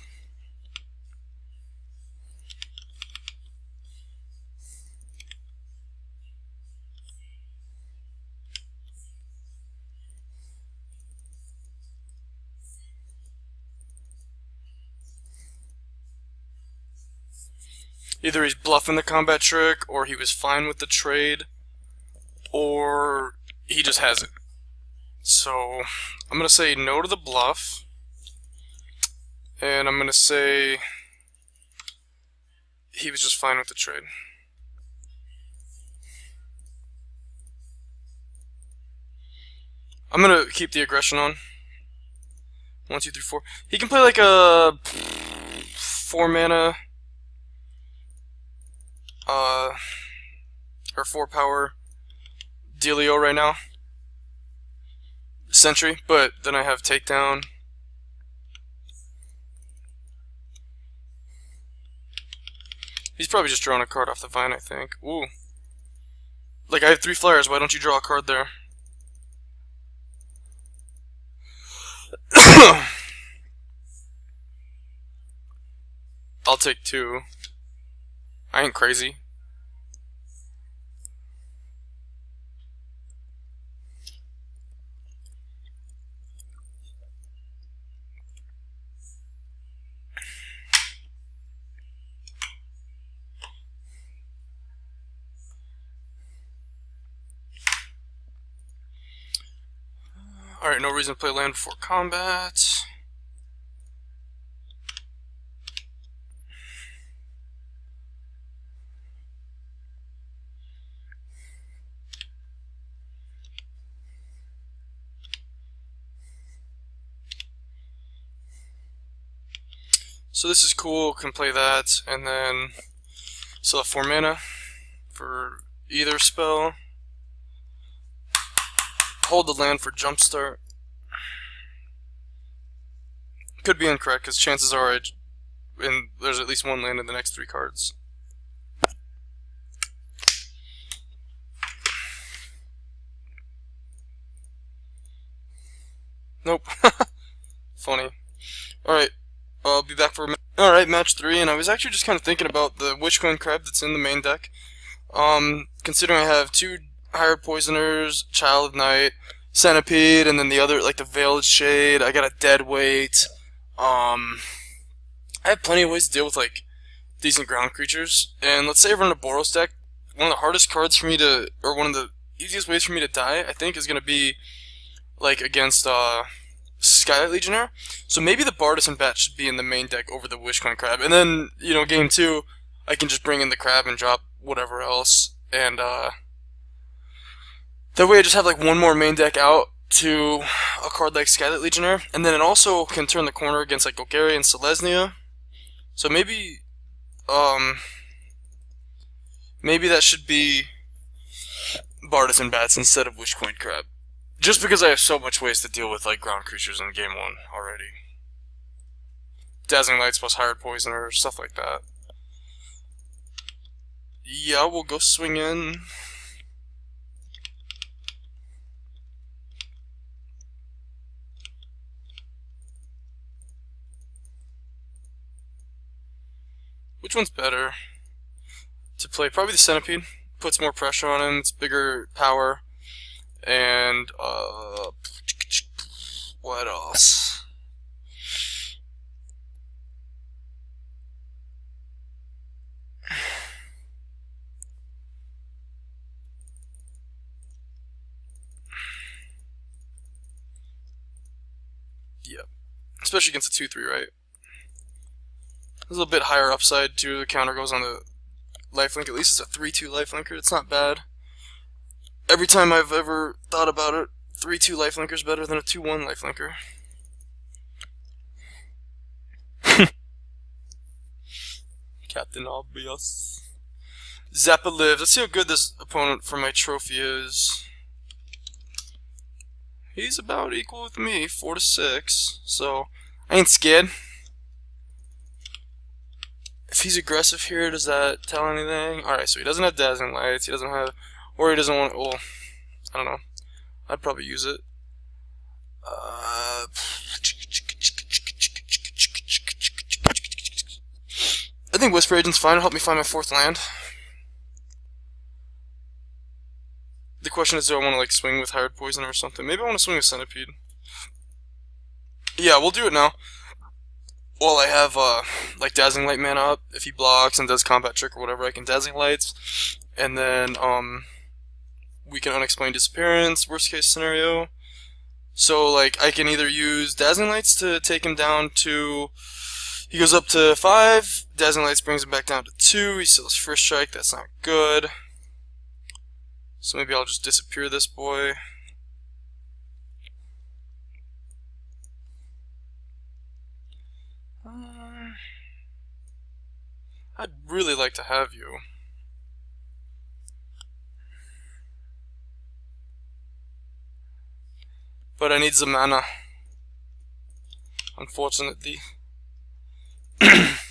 [SPEAKER 1] Either he's bluffing the combat trick, or he was fine with the trade, or he just has it. So, I'm going to say no to the bluff, and I'm going to say he was just fine with the trade. I'm going to keep the aggression on. 1, 2, 3, 4. He can play like a 4 mana or 4 power dealio right now. Sentry, but then I have takedown. He's probably just drawing a card off the vine, I think. Ooh. Like, I have 3 flyers, why don't you draw a card there? I'll take 2. I ain't crazy. Alright, no reason to play land before combat. So this is cool, can play that, and then still have 4 mana for either spell. Hold the land for Jumpstart. Could be incorrect, because chances are there's at least one land in the next 3 cards. Nope. Funny. Alright, I'll be back for Alright, match 3, and I was actually just kind of thinking about the Witchcoin Crab that's in the main deck. Considering I have 2 Hired Poisoners, Child of Night, Centipede, and then the other, like the Veiled Shade, I got a Dead Weight. I have plenty of ways to deal with, like, decent ground creatures. And let's say I run a Boros deck, one of the hardest cards for me to, or one of the easiest ways for me to die, I think, is going to be, like, against, Skylight Legionnaire. So maybe the Bartisan Bat should be in the main deck over the Witchcoin Crab. And then, you know, game 2, I can just bring in the Crab and drop whatever else. And, that way I just have, like, one more main deck out to a card like Skylight Legionnaire. And then it also can turn the corner against, like, Golgari and Selesnya. So maybe, maybe that should be Bartisan Bats instead of Witchcoin Crab. Just because I have so much ways to deal with, like, ground creatures in game 1 already. Dazzling Lights plus Hired Poisoner, stuff like that. Yeah, we'll go swing in. Which one's better to play? Probably the Centipede. Puts more pressure on him, it's bigger power. And, what else? Yep. Especially against a 2-3, right? There's a little bit higher upside too. The counter goes on the lifelink. At least it's a 3-2 lifelinker. It's not bad. Every time I've ever thought about it, 3-2 lifelinker is better than a 2-1 lifelinker. Captain Obvious. Zappa lives. Let's see how good this opponent for my trophy is. He's about equal with me, 4-6. So I ain't scared. If he's aggressive here, does that tell anything? Alright, so he doesn't have Dazzling Lights, he doesn't have, or he doesn't want, well, I don't know. I'd probably use it. I think Whisper Agent's fine, it'll help me find my 4th land. The question is, do I want to, like, swing with Hired Poison or something? Maybe I want to swing with Centipede. Yeah, we'll do it now. Well, I have, like, Dazzling Light mana up. If he blocks and does Combat Trick or whatever, I can Dazzling Lights. And then, we can Unexplained Disappearance, worst case scenario. So, like, I can either use Dazzling Lights to take him down to... He goes up to 5. Dazzling Lights brings him back down to 2. He still has First Strike. That's not good. So maybe I'll just disappear this boy. I'd really like to have you. But I need the mana. Unfortunately. It's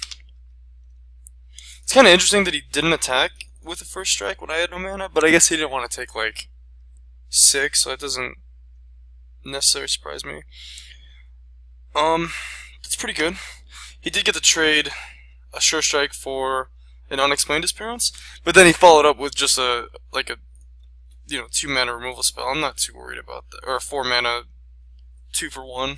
[SPEAKER 1] kind of interesting that he didn't attack with the First Strike when I had no mana, but I guess he didn't want to take, like, 6, so that doesn't necessarily surprise me. It's pretty good. He did get to trade a Sure Strike for an Unexplained Disappearance, but then he followed up with just a, like a, you know, 2 mana removal spell. I'm not too worried about that. Or a 4 mana 2 for 1.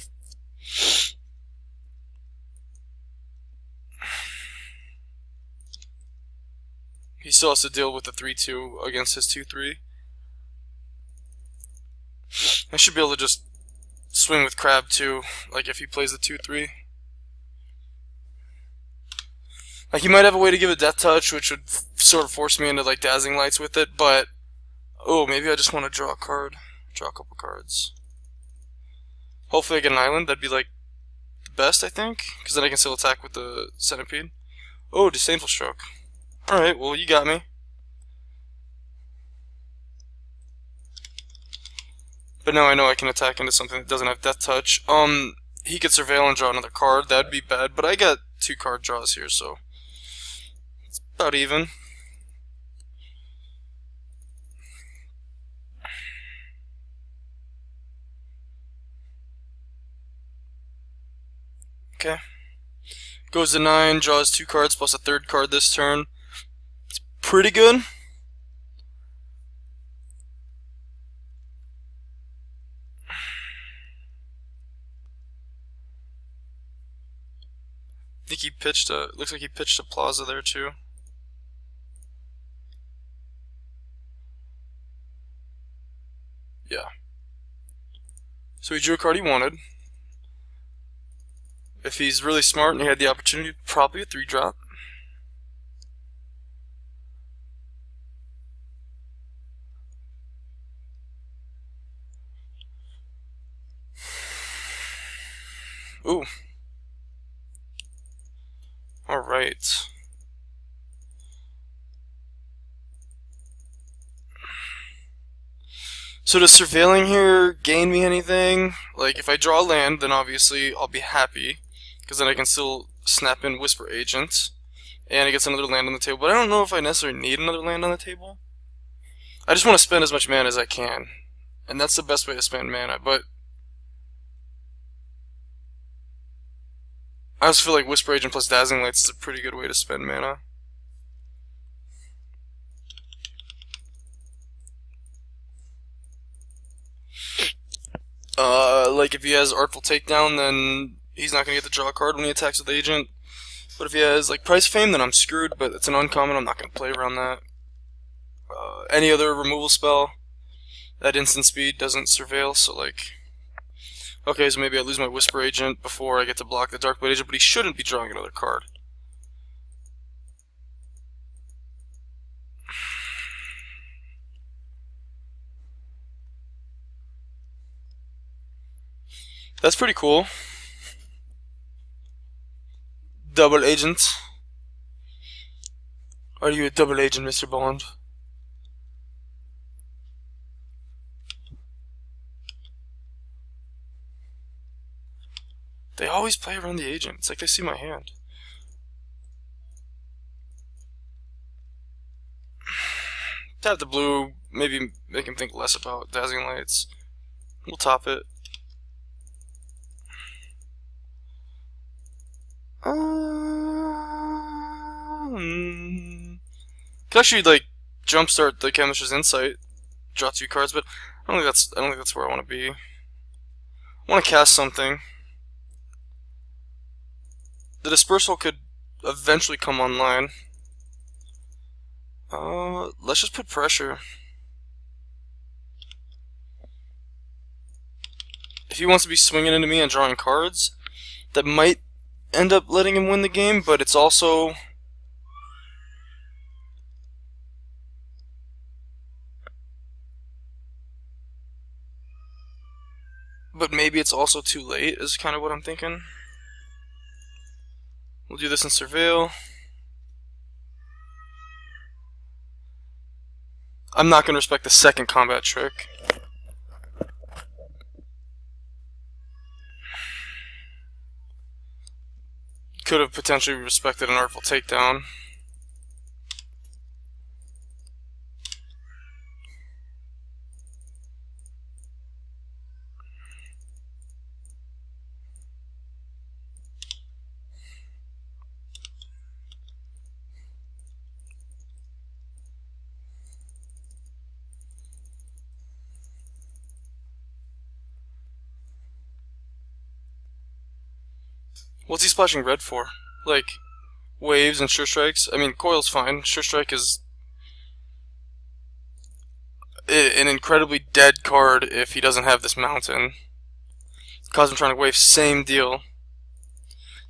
[SPEAKER 1] He still has to deal with the 3-2 against his 2-3. I should be able to just swing with Crab too, like if he plays the 2-3. Like, he might have a way to give a Death Touch, which would sort of force me into, like, Dazzling Lights with it, but... Oh, maybe I just want to draw a card. Draw a couple cards. Hopefully I get an island, that'd be, like, the best, I think, because then I can still attack with the Centipede. Oh, Disdainful Stroke. Alright, well, you got me. But now I know I can attack into something that doesn't have Death Touch. He could Surveil and draw another card. That'd be bad, but I got 2 card draws here, so it's about even. Okay. Goes to 9, draws 2 cards plus a 3rd card this turn. It's pretty good. I think he pitched a, looks like he pitched a Plaza there too. Yeah. So he drew a card he wanted. If he's really smart and he had the opportunity, probably a 3-drop. Ooh. Alright. So does surveilling here gain me anything? Like, if I draw a land, then obviously I'll be happy, because then I can still snap in Whisper Agent, and it gets another land on the table. But I don't know if I necessarily need another land on the table. I just want to spend as much mana as I can, and that's the best way to spend mana, but I also feel like Whisper Agent plus Dazzling Lights is a pretty good way to spend mana. Like if he has Artful Takedown, then he's not gonna get the draw card when he attacks with Agent. But if he has like Price Fame, then I'm screwed. But it's an uncommon. I'm not gonna play around that. Any other removal spell at instant speed doesn't surveil. So like, okay, so maybe I lose my Whisper Agent before I get to block the Darkblade Agent. But he shouldn't be drawing another card. That's pretty cool. Double agent. Are you a double agent, Mr. Bond? They always play around the agent. It's like they see my hand. Tap the blue, maybe make him think less about Dazzling Lights. We'll top it. Could actually like jumpstart the Chemist's Insight, draw 2 cards, but I don't think that's where I want to be. I want to cast something. The Dispersal could eventually come online. Let's just put pressure. If he wants to be swinging into me and drawing cards, that might end up letting him win the game, but it's also... But maybe it's also too late, is kind of what I'm thinking. We'll do this in Surveil. I'm not going to respect the second combat trick. Could have potentially respected an Artful Takedown. What's he splashing red for? Like, waves and Sure Strikes? I mean, Coil's fine. Sure Strike is an incredibly dead card if he doesn't have this mountain. Cosmotronic Wave, same deal.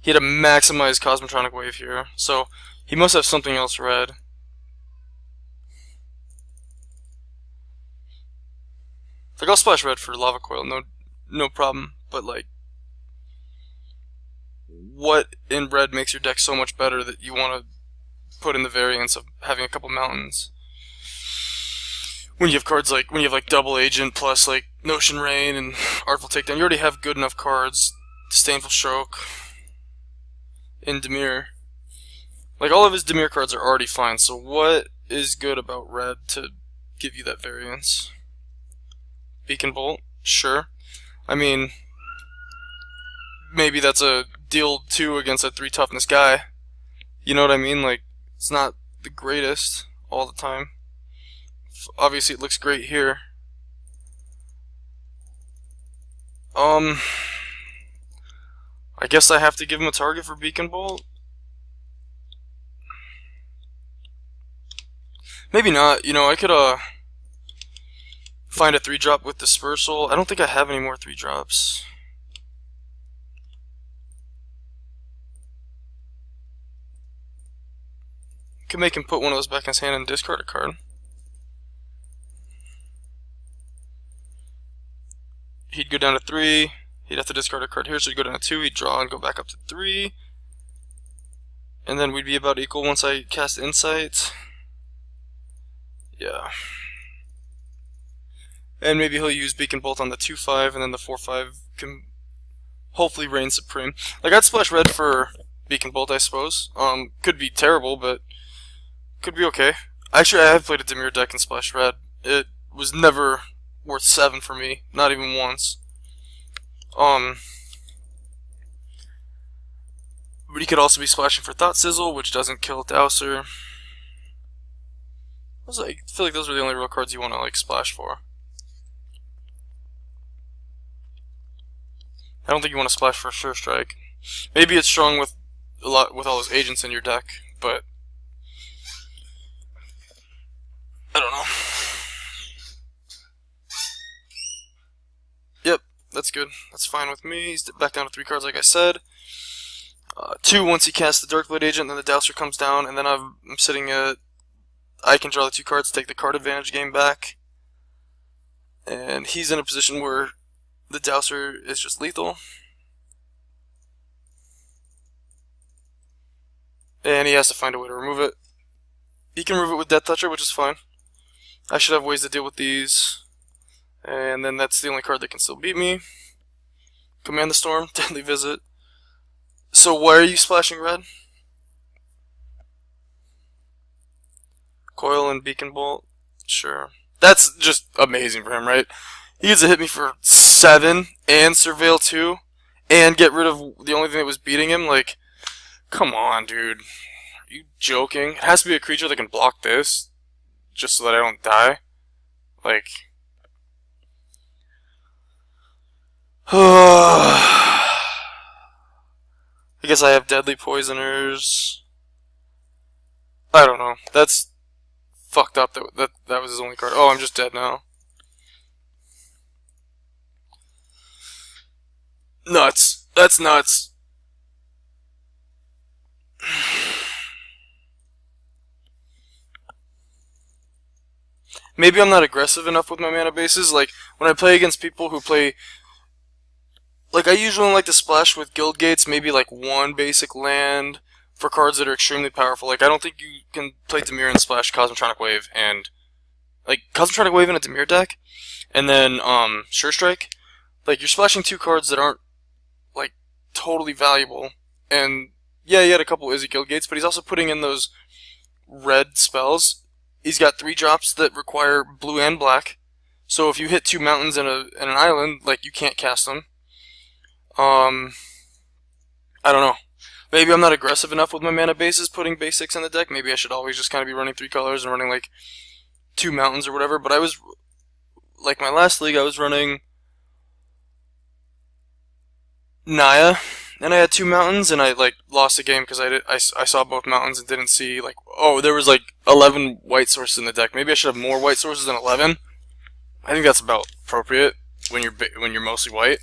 [SPEAKER 1] He had a maximized Cosmotronic Wave here, so he must have something else red. Like, I'll splash red for Lava Coil, no problem, but like... what in red makes your deck so much better that you want to put in the variance of having a couple mountains. When you have cards like, when you have like Double Agent plus like Notion Rain and Artful Takedown, you already have good enough cards. Disdainful Stroke and Dimir. Like, all of his Dimir cards are already fine, so what is good about red to give you that variance? Beacon Bolt? Sure. I mean, maybe that's a deal 2 against a 3 toughness guy. You know what I mean? Like, it's not the greatest all the time. Obviously, it looks great here. I guess I have to give him a target for Beacon Bolt? Maybe not. You know, I could, find a 3-drop with Dispersal. I don't think I have any more 3-drops. Could make him put one of those back in his hand and discard a card. He'd go down to 3. He'd have to discard a card here, so he'd go down to 2. He'd draw and go back up to 3. And then we'd be about equal once I cast Insight. Yeah. And maybe he'll use Beacon Bolt on the 2/5, and then the 4/5 can hopefully reign supreme. Like, I'd splash red for Beacon Bolt, I suppose. Could be terrible, but could be okay. Actually, I have played a Dimir deck and splashed red. It was never worth 7 for me, not even once. But he could also be splashing for Thought Sizzle, which doesn't kill Dowser. I feel like those are the only real cards you want to like splash for. I don't think you want to splash for Sure Strike. Maybe it's strong with all those agents in your deck, but I don't know. Yep, that's good. That's fine with me. He's back down to 3 cards, like I said. 2 once he casts the Darkblade Agent, then the Dowser comes down, and then I'm sitting at... I can draw the 2 cards, take the card advantage game back. And he's in a position where the Dowser is just lethal. And he has to find a way to remove it. He can remove it with Death Toucher, which is fine. I should have ways to deal with these. And then that's the only card that can still beat me. Command the Storm, Deadly Visit. So why are you splashing red? Coil and Beacon Bolt? Sure. That's just amazing for him, right? He gets to hit me for 7 and Surveil 2 and get rid of the only thing that was beating him. Like, come on, dude. Are you joking? It has to be a creature that can block this just so that I don't die. Like... I guess I have Deadly Poisoners. I don't know. That's fucked up that was his only card. Oh, I'm just dead now. Nuts. That's nuts. Maybe I'm not aggressive enough with my mana bases. Like, when I play against people who play... Like, I usually like to splash with Guild Gates, maybe like 1 basic land for cards that are extremely powerful. Like, I don't think you can play Dimir and splash Cosmotronic Wave and... Like, Cosmotronic Wave in a Dimir deck, and then, Sure Strike. Like, you're splashing 2 cards that aren't, like, totally valuable. And, yeah, he had a couple Izzy Guild Gates, but he's also putting in those red spells. He's got 3 drops that require blue and black. So if you hit 2 mountains and an island, like, you can't cast them. I don't know. Maybe I'm not aggressive enough with my mana bases putting basics in the deck. Maybe I should always just kind of be running 3 colors and running like 2 mountains or whatever. But I was, like my last league, I was running Naya, and I had 2 mountains, and I like lost the game because I saw both mountains and didn't see like, oh, there was like 11 white sources in the deck. Maybe I should have more white sources than 11. I think that's about appropriate when you're mostly white.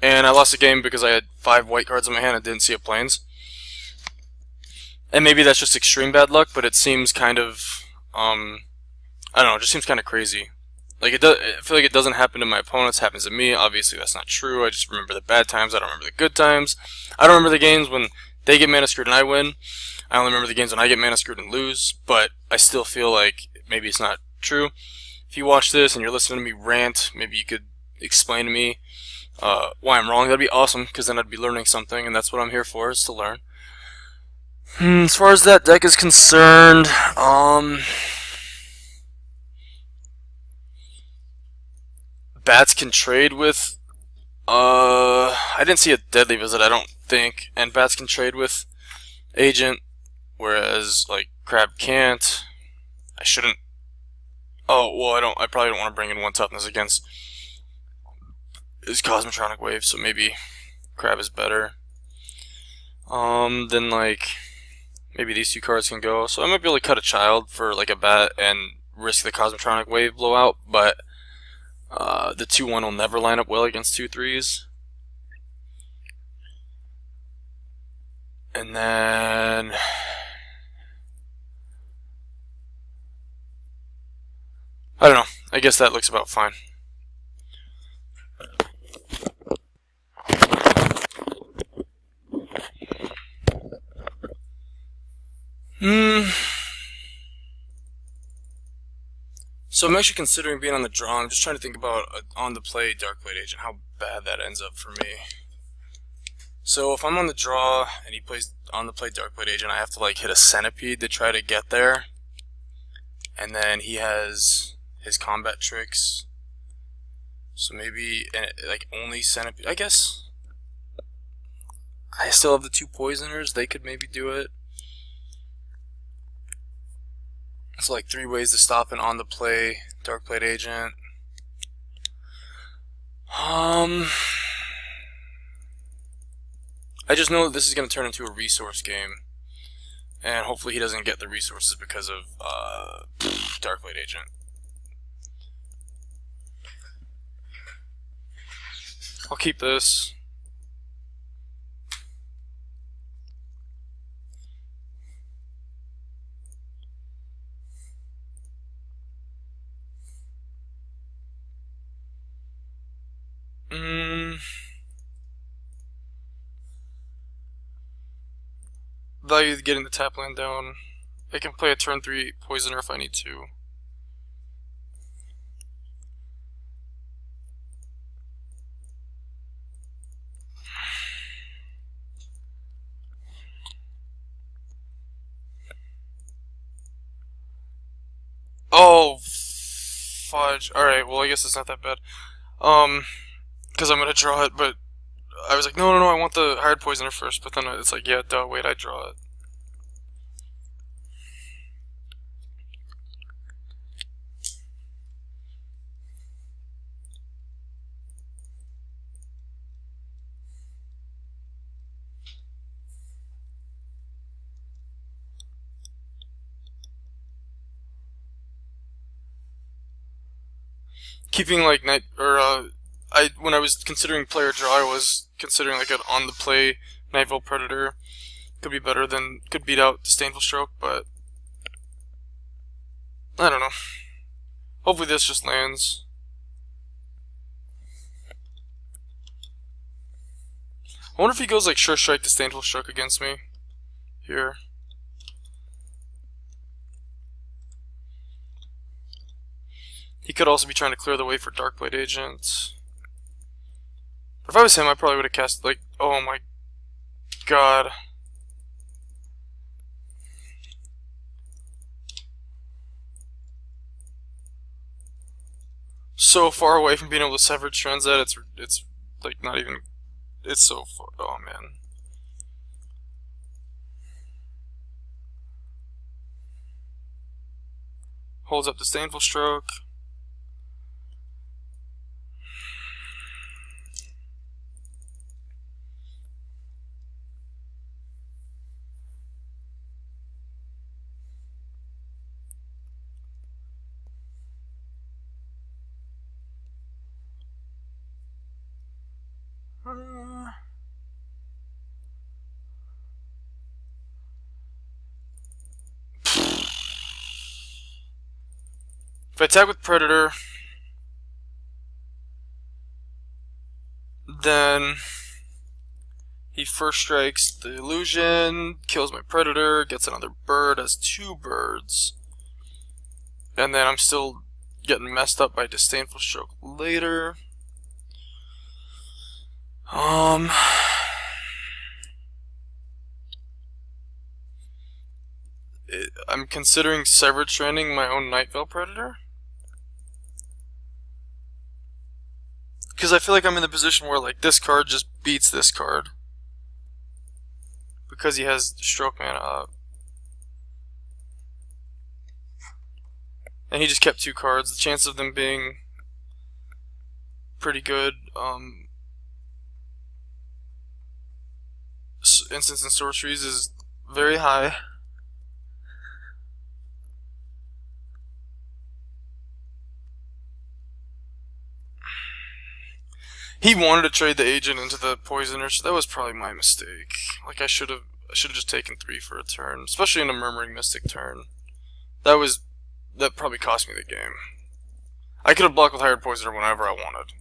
[SPEAKER 1] And I lost the game because I had 5 white cards in my hand and didn't see a plains. And maybe that's just extreme bad luck, but it seems kind of, I don't know, it just seems kind of crazy. Like I feel like it doesn't happen to my opponents. It happens to me. Obviously, that's not true. I just remember the bad times. I don't remember the good times. I don't remember the games when they get mana screwed and I win. I only remember the games when I get mana screwed and lose. But I still feel like maybe it's not true. If you watch this and you're listening to me rant, maybe you could explain to me why I'm wrong. That'd be awesome, because then I'd be learning something, and that's what I'm here for, is to learn. As far as that deck is concerned, bats can trade with, I didn't see a deadly visit, I don't think, and bats can trade with agent, whereas, like, crab can't. I shouldn't, oh, well, I probably don't want to bring in one toughness against his Cosmotronic Wave, so maybe crab is better. Then, like, maybe these two cards can go, so I might be able to cut a child for, like, a bat and risk the Cosmotronic Wave blowout, but the 2-1 will never line up well against 2-3s. And then I don't know. I guess that looks about fine. So I'm actually considering being on the draw. I'm just trying to think about on the play Darkblade Agent, how bad that ends up for me. So if I'm on the draw and he plays on the play Darkblade Agent, I have to like hit a Centipede to try to get there. And then he has his combat tricks. So maybe like only Centipede. I guess I still have the 2 poisoners. They could maybe do it. It's like 3 ways to stop an on the play Darkblade Agent. I just know that this is going to turn into a resource game, and hopefully he doesn't get the resources because of Darkblade Agent. I'll keep this. Value getting the tap land down. I can play a turn 3 poisoner if I need to. Oh, fudge. Alright, well I guess it's not that bad. Because I'm gonna draw it, but I was like, no, I want the hired poisoner first, but then it's like, yeah, duh, wait, I draw it. Keeping like when I was considering player draw, I was considering like an on the play Nightfall Predator. Could beat out Disdainful Stroke, but I don't know. Hopefully this just lands. I wonder if he goes like Sure Strike, Disdainful Stroke against me here. He could also be trying to clear the way for Darkblade Agent. But if I was him, I probably would have cast, like, oh my god. So far away from being able to sever Transit, it's like not even, it's so far, oh man. Holds up Disdainful Stroke. If I attack with Predator, Then he first strikes the illusion, kills my predator, gets another bird, has 2 birds. And then I'm still getting messed up by disdainful stroke later. I'm considering Severed Stranding my own Night Veil Predator. Because I feel like I'm in the position where, like, this card just beats this card. Because he has stroke mana up. And he just kept 2 cards. The chance of them being pretty good, instants and sorceries is very high. He wanted to trade the agent into the poisoner, so that was probably my mistake. Like, I should have just taken 3 for a turn, especially in a Murmuring Mystic turn. That probably cost me the game. I could have blocked with Hired Poisoner whenever I wanted.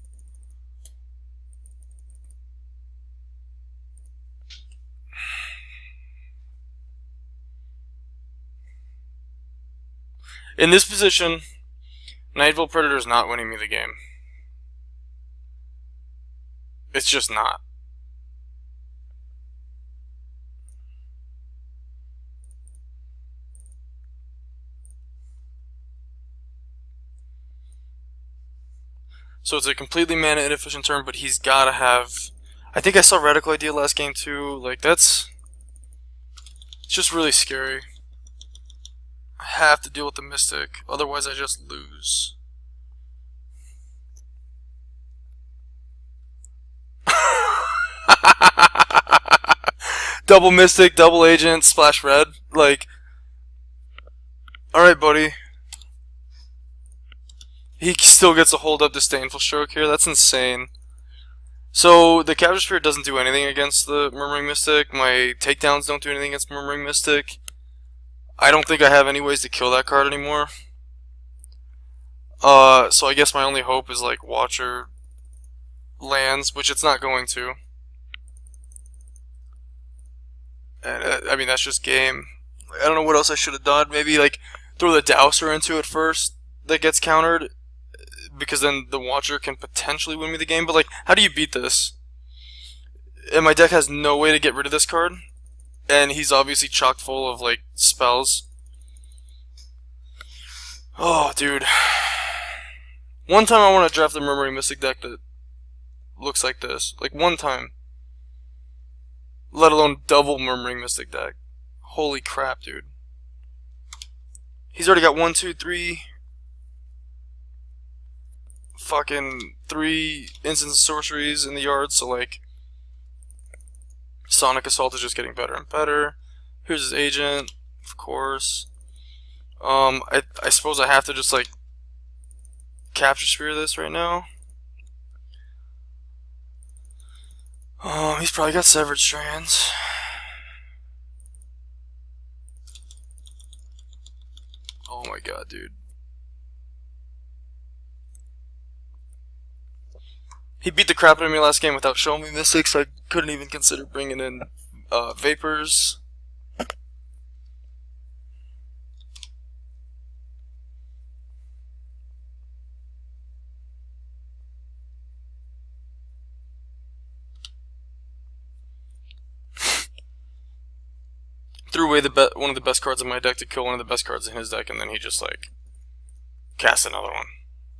[SPEAKER 1] In this position, Night Veil Predator is not winning me the game. It's just not. So it's a completely mana inefficient turn, but he's gotta have... I think I saw Radical Idea last game too. Like, it's just really scary. I have to deal with the Mystic, otherwise I just lose. Double Mystic, double Agent, splash red. Like, alright, buddy. He still gets a hold up Disdainful Stroke here. That's insane. So, the Capture Spirit doesn't do anything against the Murmuring Mystic. My takedowns don't do anything against Murmuring Mystic. I don't think I have any ways to kill that card anymore. So I guess my only hope is, like, Watcher lands, which it's not going to. And, I mean, that's just game. I don't know what else I should have done. Maybe, like, throw the Dowser into it first that gets countered, because then the Watcher can potentially win me the game. But, like, how do you beat this? And my deck has no way to get rid of this card. And he's obviously chock full of, like, spells. Oh, dude. One time I want to draft the Murmuring Mystic deck that looks like this. Like, one time. Let alone double Murmuring Mystic deck. Holy crap, dude. He's already got 1, 2, 3... fucking 3 instants and sorceries in the yard, so, like... Sonic Assault is just getting better and better. Here's his agent, of course. I suppose I have to just, like, Capture Spear this right now. He's probably got Severed Strands. Oh my god, dude. He beat the crap out of me last game without showing me Mystic, so I couldn't even consider bringing in Vapors. Threw away one of the best cards in my deck to kill one of the best cards in his deck, and then he just, like, cast another one.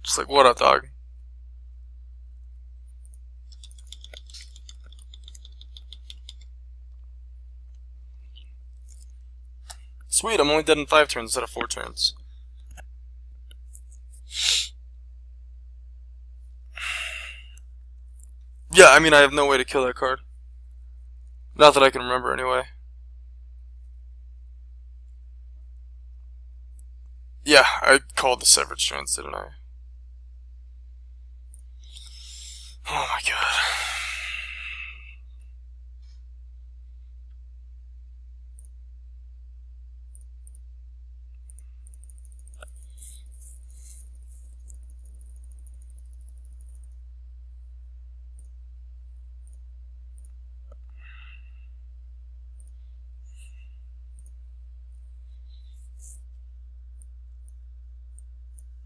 [SPEAKER 1] Just like, what up, dog? Sweet, I'm only dead in 5 turns instead of 4 turns. Yeah, I mean, I have no way to kill that card. Not that I can remember, anyway. Yeah, I called the Severed Strands, didn't I? Oh my god.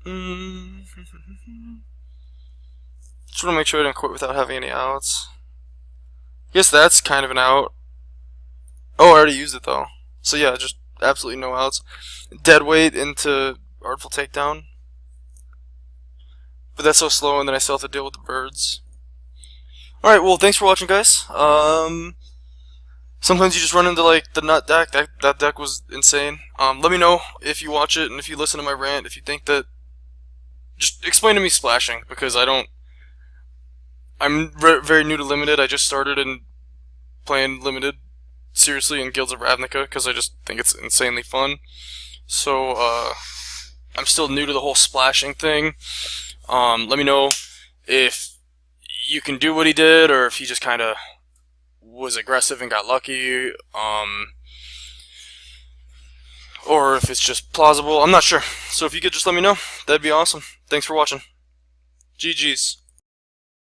[SPEAKER 1] Just want to make sure I didn't quit without having any outs. Guess that's kind of an out. Oh, I already used it though. So yeah, just absolutely no outs. Dead weight into Artful Takedown. But that's so slow, and then I still have to deal with the birds. Alright, well, thanks for watching, guys. Sometimes you just run into, like, the nut deck. That deck was insane. Let me know if you watch it, and if you listen to my rant, if you think that... Just explain to me splashing, because I'm very new to Limited. I just started in playing Limited seriously in Guilds of Ravnica, because I just think it's insanely fun. So, I'm still new to the whole splashing thing. Let me know if you can do what he did, or if he just kind of was aggressive and got lucky, or if it's just plausible. I'm not sure. So if you could just let me know, that'd be awesome. Thanks for watching. GG's.